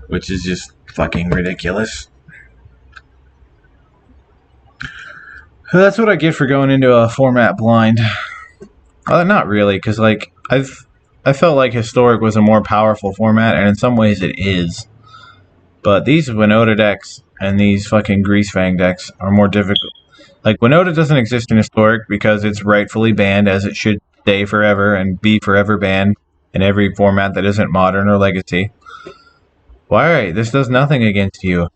Which is just fucking ridiculous. So that's what I get for going into a format blind. Well, not really, because like I felt like Historic was a more powerful format, and in some ways it is. But these Winota decks and these fucking Greasefang decks are more difficult. Like, Winota doesn't exist in Historic because it's rightfully banned, as it should stay forever and be forever banned in every format that isn't Modern or Legacy. Why? This does nothing against you.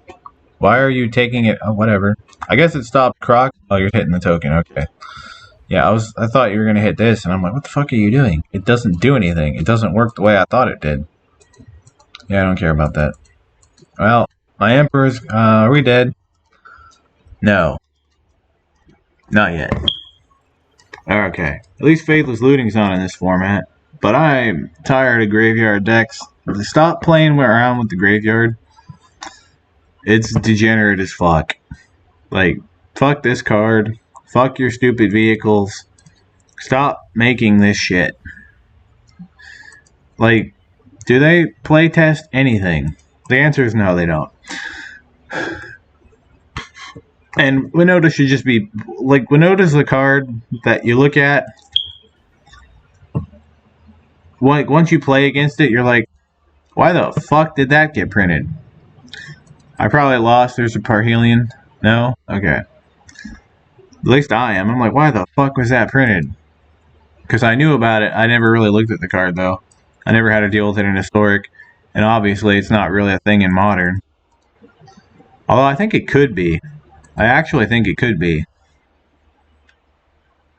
Why are you taking it? Oh, whatever. I guess it stopped Croc. Oh, you're hitting the token. Okay. Yeah, I thought you were going to hit this, and I'm like, what the fuck are you doing? It doesn't do anything. It doesn't work the way I thought it did. Yeah, I don't care about that. Well, my Emperor's, are we dead? No. Not yet. Okay. At least Faithless Looting's not in this format. But I'm tired of graveyard decks. Stop playing around with the graveyard. It's degenerate as fuck. Like, fuck this card. Fuck your stupid vehicles. Stop making this shit. Like, do they play test anything? The answer is no, they don't. And Winota should just be... Like, Winota's the card that you look at. Like, once you play against it, you're like, why the fuck did that get printed? I probably lost. There's a Parhelion. No? Okay. At least I am. I'm like, why the fuck was that printed? Because I knew about it. I never really looked at the card, though. I never had to deal with it in Historic. And obviously, it's not really a thing in Modern. Although I think it could be. I actually think it could be.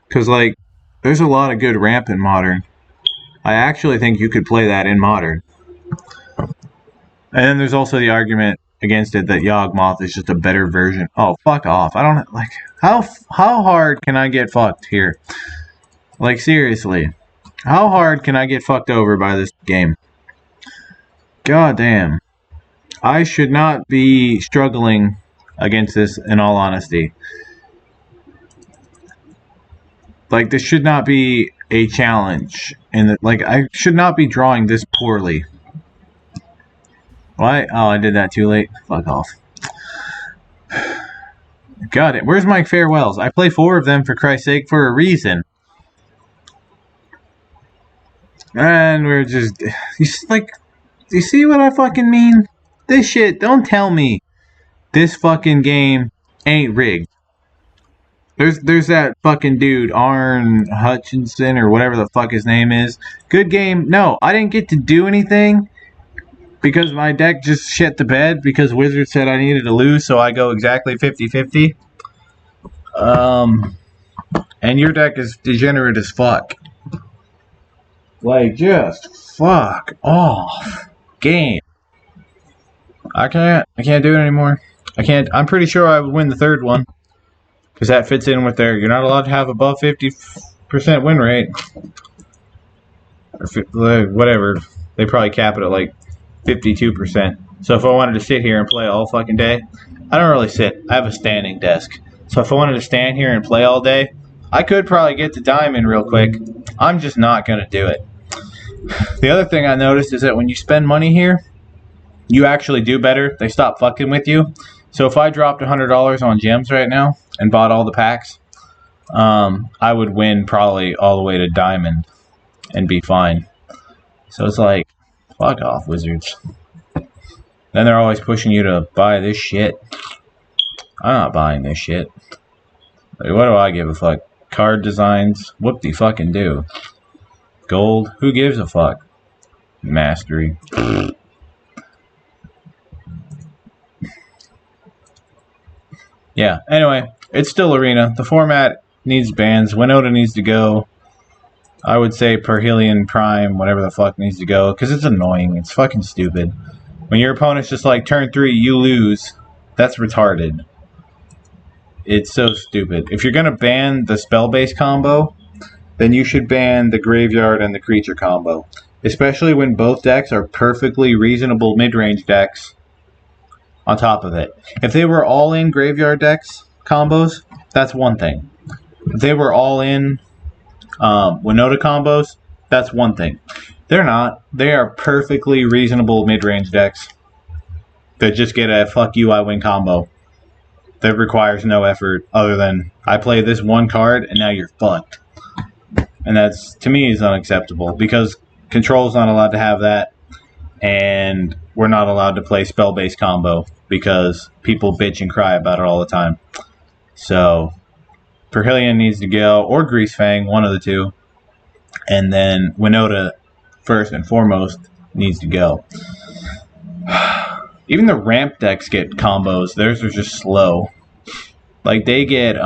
Because, like, there's a lot of good ramp in Modern. I actually think you could play that in Modern. And then there's also the argument against it that Yawgmoth is just a better version. Oh, fuck off. I don't, like, how hard can I get fucked here? Like, seriously. How hard can I get fucked over by this game? God damn. I should not be struggling against this, in all honesty. Like, this should not be a challenge. And, like, I should not be drawing this poorly. Why? Oh, I did that too late. Fuck off. Got it. Where's my farewells? I play 4 of them, for Christ's sake, for a reason. And we're just... Like, you see what I fucking mean? This shit, don't tell me this fucking game ain't rigged. There's that fucking dude, Arn Hutchinson, or whatever the fuck his name is. Good game. No, I didn't get to do anything because my deck just shit the bed because Wizard said I needed to lose, so I go exactly 50-50. And your deck is degenerate as fuck. Like, just fuck off. Game. I can't do it anymore. I'm pretty sure I would win the third one. Because that fits in with their, you're not allowed to have above 50% win rate. Or whatever. They probably cap it at like 52%. So if I wanted to sit here and play all fucking day, I don't really sit. I have a standing desk. So if I wanted to stand here and play all day, I could probably get to diamond real quick. I'm just not going to do it. The other thing I noticed is that when you spend money here, you actually do better. They stop fucking with you. So if I dropped $100 on gems right now and bought all the packs, I would win probably all the way to diamond and be fine. So it's like, fuck off, Wizards. Then they're always pushing you to buy this shit. I'm not buying this shit. Like, what do I give a fuck? Card designs? Whoop de fucking do. Gold? Who gives a fuck? Mastery. Yeah, anyway, it's still Arena. The format needs bans. Winota needs to go. I would say Perhelion Prime, whatever the fuck, needs to go. Because it's annoying. It's fucking stupid. When your opponent's just like, turn 3, you lose. That's retarded. It's so stupid. If you're going to ban the spell-based combo, then you should ban the graveyard and the creature combo. Especially when both decks are perfectly reasonable mid-range decks on top of it. If they were all-in graveyard decks combos, that's one thing. If they were all-in Winota combos, that's one thing. They're not. They are perfectly reasonable mid-range decks that just get a fuck you, I win combo that requires no effort other than I play this one card and now you're fucked. And that's, to me, is unacceptable because Control's not allowed to have that, and we're not allowed to play spell-based combo because people bitch and cry about it all the time. So Perhelion needs to go, or Greasefang, one of the two. And then Winota, first and foremost, needs to go. Even the ramp decks get combos. Theirs are just slow. Like, they get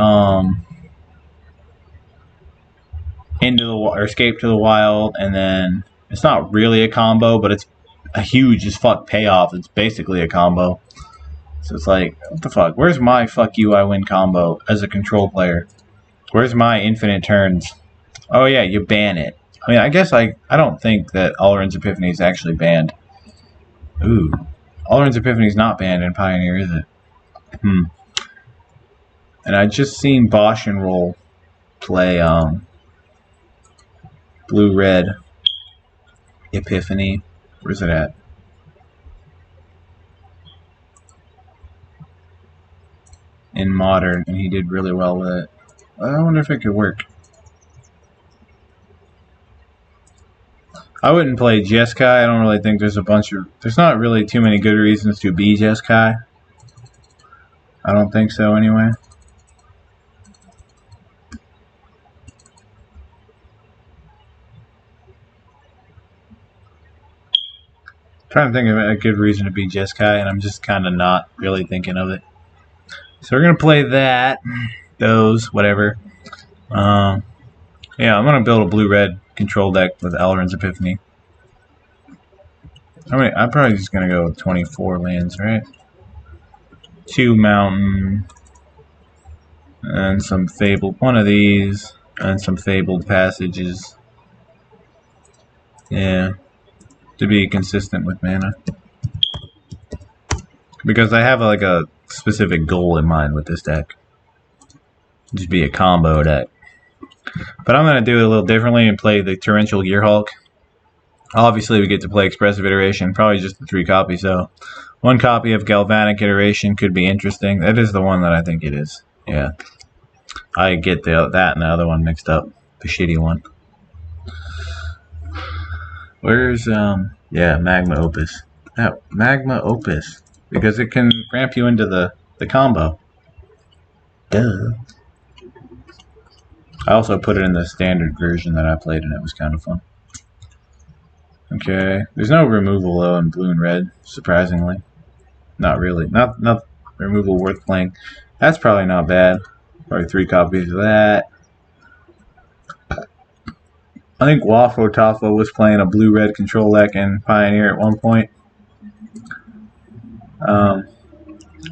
into the or Escape to the Wild, and then it's not really a combo, but it's a huge as fuck payoff. It's basically a combo. So it's like, what the fuck? Where's my fuck you, I win combo as a control player? Where's my infinite turns? Oh yeah, you ban it. I mean, I guess I don't think that Alrund's Epiphany is actually banned. Ooh. Alrund's Epiphany is not banned in Pioneer, is it? And I just seen Bosch and Roll play Blue-Red Epiphany. Where's it at? In Modern, and he did really well with it. I wonder if it could work. I wouldn't play Jeskai. I don't really think there's there's not really too many good reasons to be Jeskai. I don't think so anyway. Trying to think of a good reason to be Jeskai, and I'm just kind of not really thinking of it. So we're going to play that, those, whatever. Yeah, I'm going to build a blue-red control deck with Alrund's Epiphany. I'm probably just going to go with 24 lands, right? 2 mountain, and some fabled, one of these, and some fabled passages. Yeah, to be consistent with mana. Because I have like a specific goal in mind with this deck. Just be a combo deck. But I'm going to do it a little differently and play the Torrential Gearhulk. Obviously, we get to play Expressive Iteration, probably just the 3 copies, so 1 copy of Galvanic Iteration could be interesting. That is the one that I think it is. Yeah. I get that and the other one mixed up. The shitty one. Where's, yeah, Magma Opus. Yeah, Magma Opus. Because it can ramp you into the combo. Duh. I also put it in the standard version that I played, and it was kind of fun. Okay, there's no removal though in blue and red, surprisingly. Not really. Not removal worth playing. That's probably not bad. Probably 3 copies of that. I think Waffle Tafo was playing a blue-red control deck in Pioneer at one point. I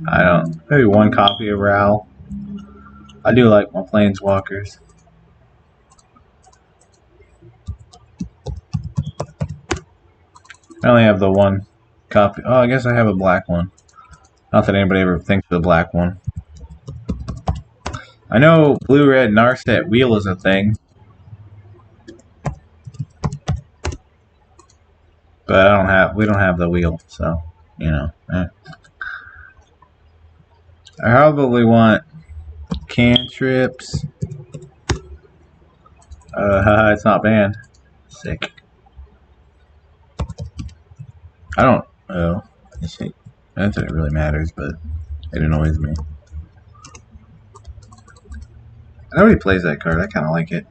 don't. Maybe 1 copy of Ral. I do like my Planeswalkers. I only have the 1 copy. Oh, I guess I have a black one. Not that anybody ever thinks of the black one. I know blue-red Narset wheel is a thing. But we don't have the wheel, so, you know. I probably want cantrips. Haha, it's not banned. Sick. I don't. Oh, let's see. Not that it really matters, but it annoys me. Nobody plays that card. I kind of like it.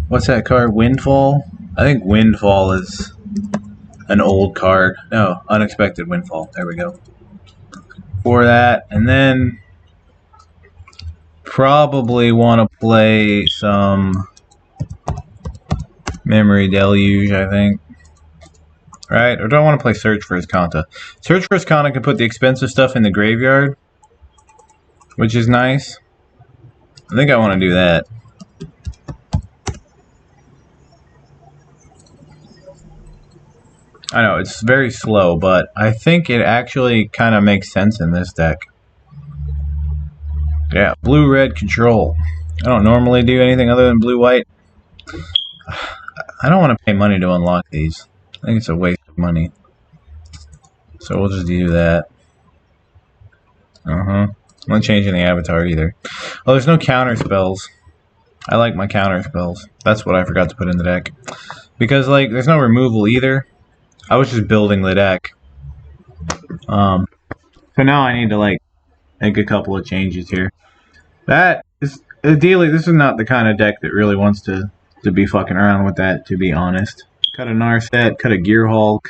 What's that card? Windfall? I think Windfall is an old card. No, Unexpected Windfall. There we go. For that, and then probably want to play some Memory Deluge, I think. Right? Or do I want to play Search for Iscanta? Search for Iscanta can put the expensive stuff in the graveyard, which is nice. I think I want to do that. I know, it's very slow, but I think it actually kind of makes sense in this deck. Yeah, blue-red control. I don't normally do anything other than blue-white. I don't want to pay money to unlock these. I think it's a waste of money. So we'll just do that. I'm not changing the avatar either. Oh, there's no counter spells. I like my counter spells. That's what I forgot to put in the deck. Because, like, there's no removal either. I was just building the deck. So now I need to, like, make a couple of changes here. That is, ideally, this is not the kind of deck that really wants to be fucking around with that, to be honest. Cut a Narset, cut a Gearhulk,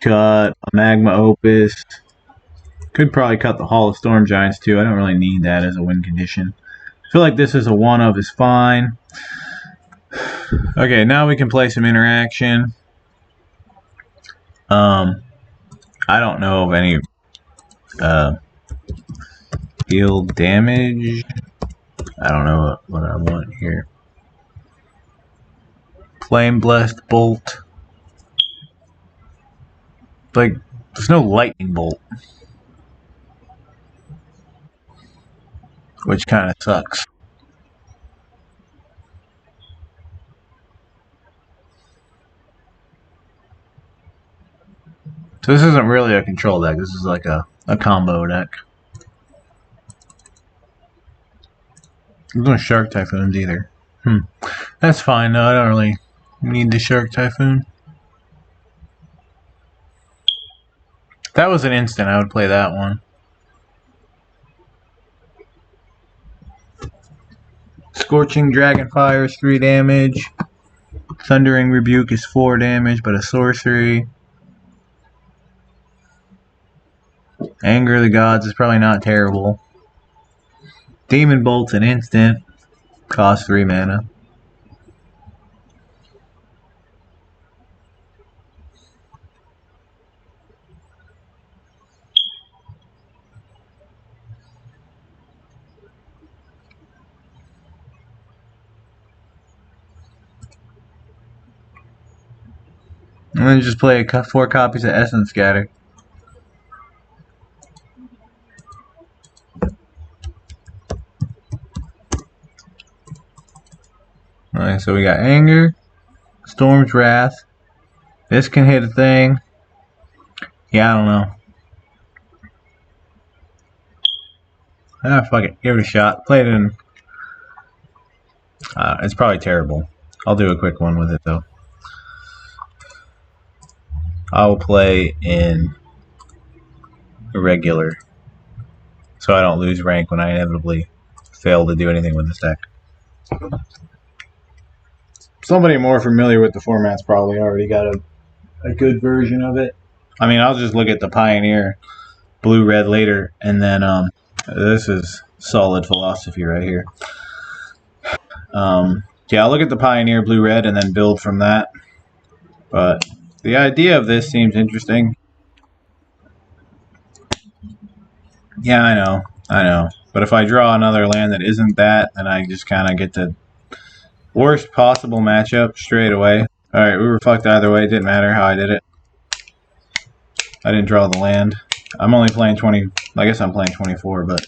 cut a Magma Opus. Could probably cut the Hall of Storm Giants too. I don't really need that as a win condition. I feel like this is a one of is fine. Okay, now we can play some interaction. I don't know of any deal damage. I don't know what I want here. Flame Blessed Bolt. Like, there's no Lightning Bolt, which kind of sucks. So this isn't really a control deck. This is like a combo deck. There's no Shark Typhoons either. That's fine. No, I don't really need the Shark Typhoon. If that was an instant, I would play that one. Scorching Dragonfire is 3 damage. Thundering Rebuke is 4 damage, but a sorcery. Anger of the Gods is probably not terrible. Demon Bolt's an instant. Costs 3 mana. And then just play 4 copies of Essence Scatter. Alright, so we got Anger, Storm's Wrath. This can hit a thing. Yeah, I don't know. Fuck it. Give it a shot. Play it in. It's probably terrible. I'll do a quick one with it, though. I will play in regular, so I don't lose rank when I inevitably fail to do anything with this deck. Somebody more familiar with the format's probably already got a good version of it. I mean, I'll just look at the Pioneer blue-red later, and then this is solid philosophy right here. Yeah, I'll look at the Pioneer blue-red and then build from that. But the idea of this seems interesting. Yeah, I know. But if I draw another land that isn't that, then I just kind of get the worst possible matchup straight away. Alright, we were fucked either way. It didn't matter how I did it. I didn't draw the land. I'm only playing 20. I guess I'm playing 24, but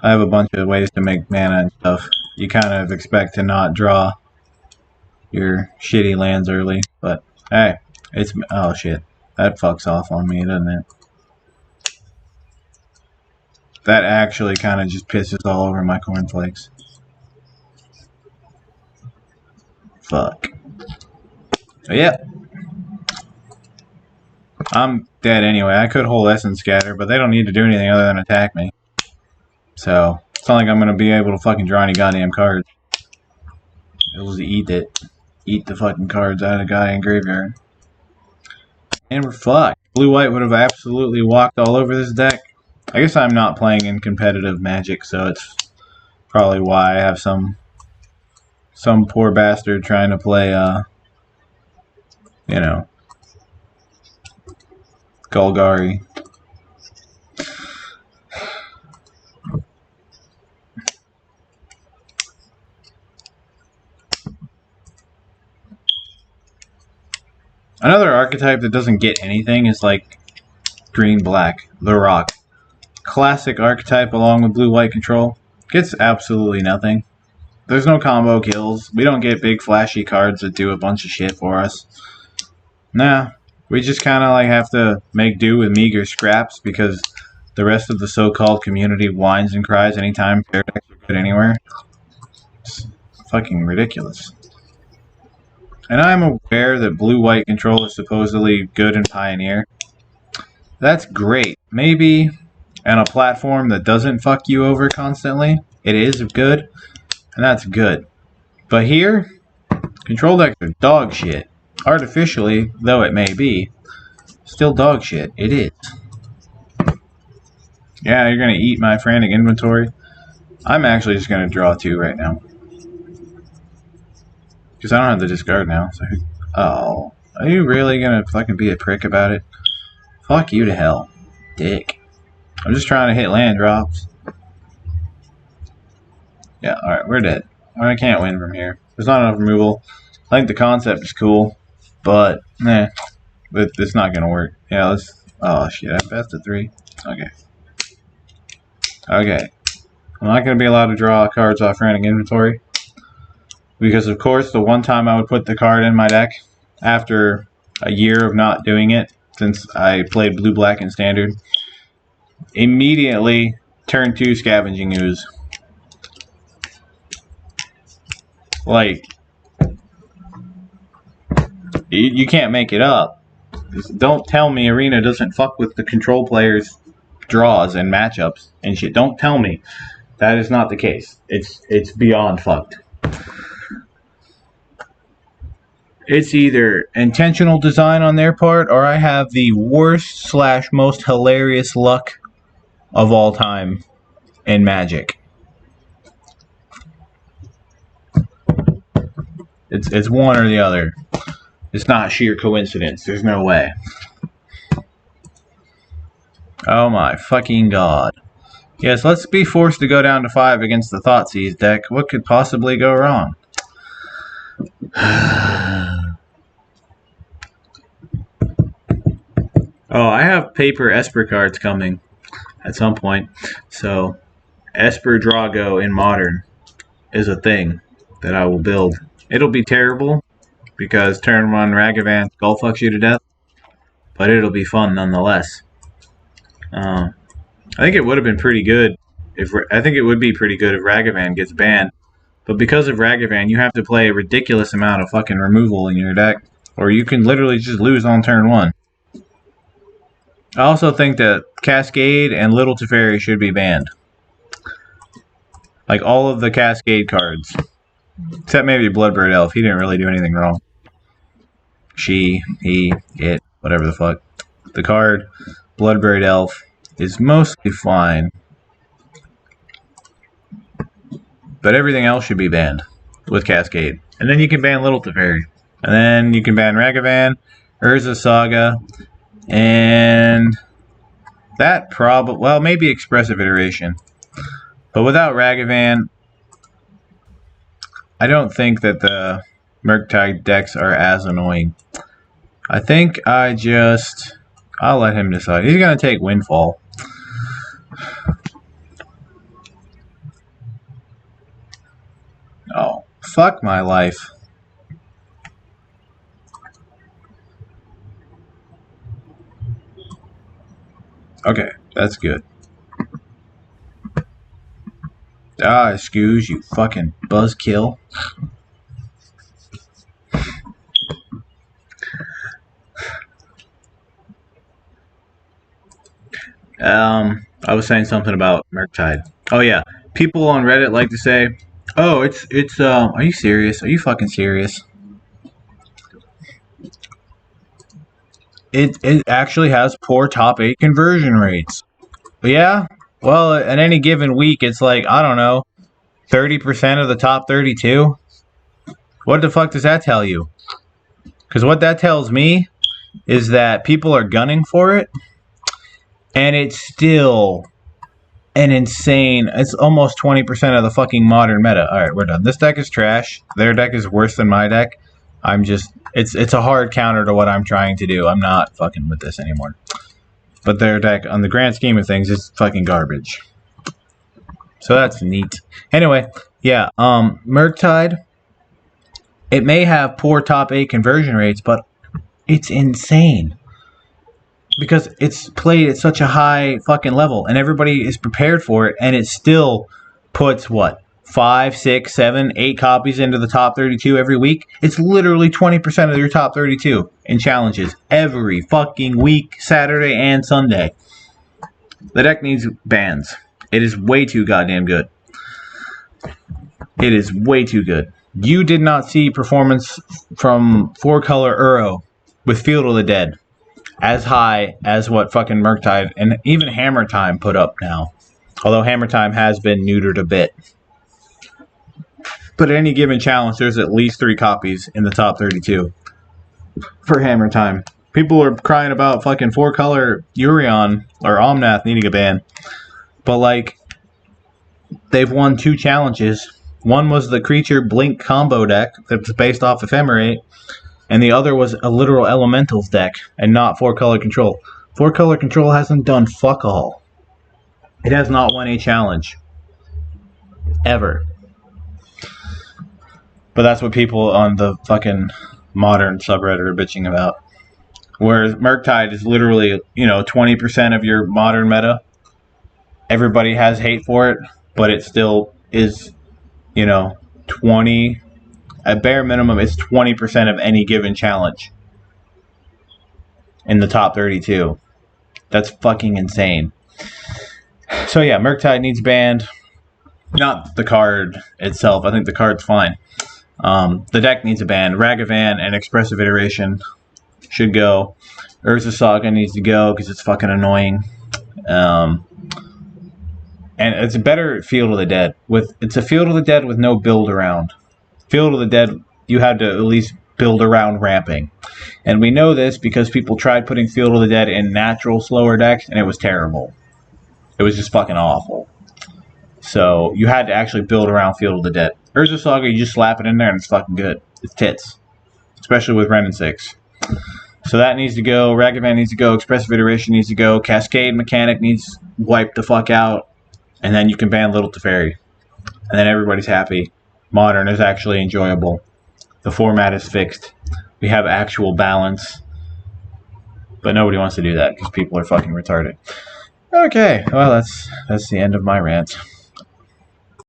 I have a bunch of ways to make mana and stuff. You kind of expect to not draw your shitty lands early, but hey, it's... Oh shit. That fucks off on me, doesn't it? That actually kind of just pisses all over my cornflakes. Fuck. Yeah. I'm dead anyway. I could hold Essence Scatter, but they don't need to do anything other than attack me. So, it's not like I'm gonna be able to fucking draw any goddamn cards. It'll just eat it. Eat the fucking cards out of the goddamn graveyard. And we're fucked. Blue-white would have absolutely walked all over this deck. I guess I'm not playing in competitive Magic, so it's probably why I have some poor bastard trying to play, you know, Golgari. Another archetype that doesn't get anything is like green-black, the Rock. Classic archetype along with blue-white control. Gets absolutely nothing. There's no combo kills. We don't get big flashy cards that do a bunch of shit for us. Nah, we just kind of like have to make do with meager scraps because the rest of the so-called community whines and cries anytime fair decks are good anywhere. It's fucking ridiculous. And I'm aware that blue-white control is supposedly good in Pioneer. That's great. Maybe on a platform that doesn't fuck you over constantly, it is good, and that's good. But here, control decks are dog shit. Artificially, though it may be, still dog shit. It is. Yeah, you're gonna eat my frantic inventory. I'm actually just gonna draw 2 right now. Because I don't have the discard now. So, oh, are you really gonna fucking be a prick about it? Fuck you to hell, dick. I'm just trying to hit land drops. Yeah, alright, we're dead. I can't win from here. There's not enough removal. I think the concept is cool, but it's not gonna work. Yeah, let's. Oh shit, I passed a 3. Okay. Okay. I'm not gonna be allowed to draw cards off frantic inventory. Because, of course, the one time I would put the card in my deck after a year of not doing it, since I played blue, black, and standard, immediately turn 2 Scavenging Ooze. Like, you can't make it up. Don't tell me Arena doesn't fuck with the control players' draws and matchups and shit. Don't tell me that is not the case. It's beyond fucked. It's either intentional design on their part, or I have the worst / most hilarious luck of all time in Magic. It's one or the other. It's not sheer coincidence. There's no way. Oh my fucking god. Yes, let's be forced to go down to 5 against the Thoughtseize deck. What could possibly go wrong? Oh, I have paper Esper cards coming at some point. So, Esper Drago in Modern is a thing that I will build. It'll be terrible because turn 1 Ragavan skull fucks you to death, but it'll be fun nonetheless. I think it would have been pretty good if Ragavan gets banned. But because of Ragavan, you have to play a ridiculous amount of fucking removal in your deck, or you can literally just lose on turn 1. I also think that Cascade and Little Teferi should be banned. Like all of the Cascade cards. Except maybe Bloodbird Elf. He didn't really do anything wrong. She, he, it, whatever the fuck. The card, Bloodbird Elf, is mostly fine. But everything else should be banned with Cascade. And then you can ban Little Teferi. And then you can ban Ragavan, Urza Saga, and that probably, well, maybe Expressive Iteration. But without Ragavan, I don't think that the Murktide decks are as annoying. I think I'll let him decide. He's going to take Windfall. Oh, fuck my life. Okay, that's good. Ah, excuse you fucking buzzkill. I was saying something about Murktide. Oh yeah, people on Reddit like to say, "Oh, it's are you serious? Are you fucking serious?" It actually has poor top 8 conversion rates. Yeah. Well, at any given week, it's like I don't know, 30% of the top 32. What the fuck does that tell you? Because what that tells me is that people are gunning for it, and it's still an insane. It's almost 20% of the fucking modern meta. All right, we're done. This deck is trash. Their deck is worse than my deck. I'm just. It's a hard counter to what I'm trying to do. I'm not fucking with this anymore. But their deck, on the grand scheme of things, is fucking garbage. So that's neat. Anyway, yeah. Murktide. It may have poor top 8 conversion rates, but it's insane. Because it's played at such a high fucking level and everybody is prepared for it, and it still puts what, 5, 6, 7, 8 copies into the top 32 every week. It's literally 20% of your top 32 in challenges every fucking week, Saturday and Sunday. The deck needs bans. It is way too goddamn good. It is way too good. You did not see performance from 4-color Uro with Field of the Dead as high as what fucking Murktide and even Hammer Time put up now. Although Hammer Time has been neutered a bit. But at any given challenge, there's at least 3 copies in the top 32 for Hammer Time. People are crying about fucking 4-color Urion or Omnath needing a ban. But like, they've won 2 challenges. One was the Creature Blink combo deck that's based off Ephemerate, and the other was a literal Elementals deck and not 4-color control. 4-color control hasn't done fuck all. It has not won a challenge. Ever. But that's what people on the fucking modern subreddit are bitching about. Whereas Murktide is literally, 20% of your modern meta. Everybody has hate for it, but it still is, 20. At bare minimum, it's 20% of any given challenge in the top 32. That's fucking insane. So yeah, Murktide needs banned. Not the card itself. I think the card's fine. The deck needs a ban. Ragavan and Expressive Iteration should go. Urza Saga needs to go because it's fucking annoying. And it's a better Field of the Dead. It's a Field of the Dead with no build around. Field of the Dead, you had to at least build around ramping. And we know this because people tried putting Field of the Dead in natural slower decks, and it was terrible. It was just fucking awful. So you had to actually build around Field of the Dead. Urza Saga, you just slap it in there and it's fucking good. It's tits. Especially with Ren and 6. So that needs to go. Ragavan needs to go. Expressive Iteration needs to go. Cascade mechanic needs wiped the fuck out. And then you can ban Little Teferi. And then everybody's happy. Modern is actually enjoyable. The format is fixed. We have actual balance. But nobody wants to do that because people are fucking retarded. Okay, well that's the end of my rant.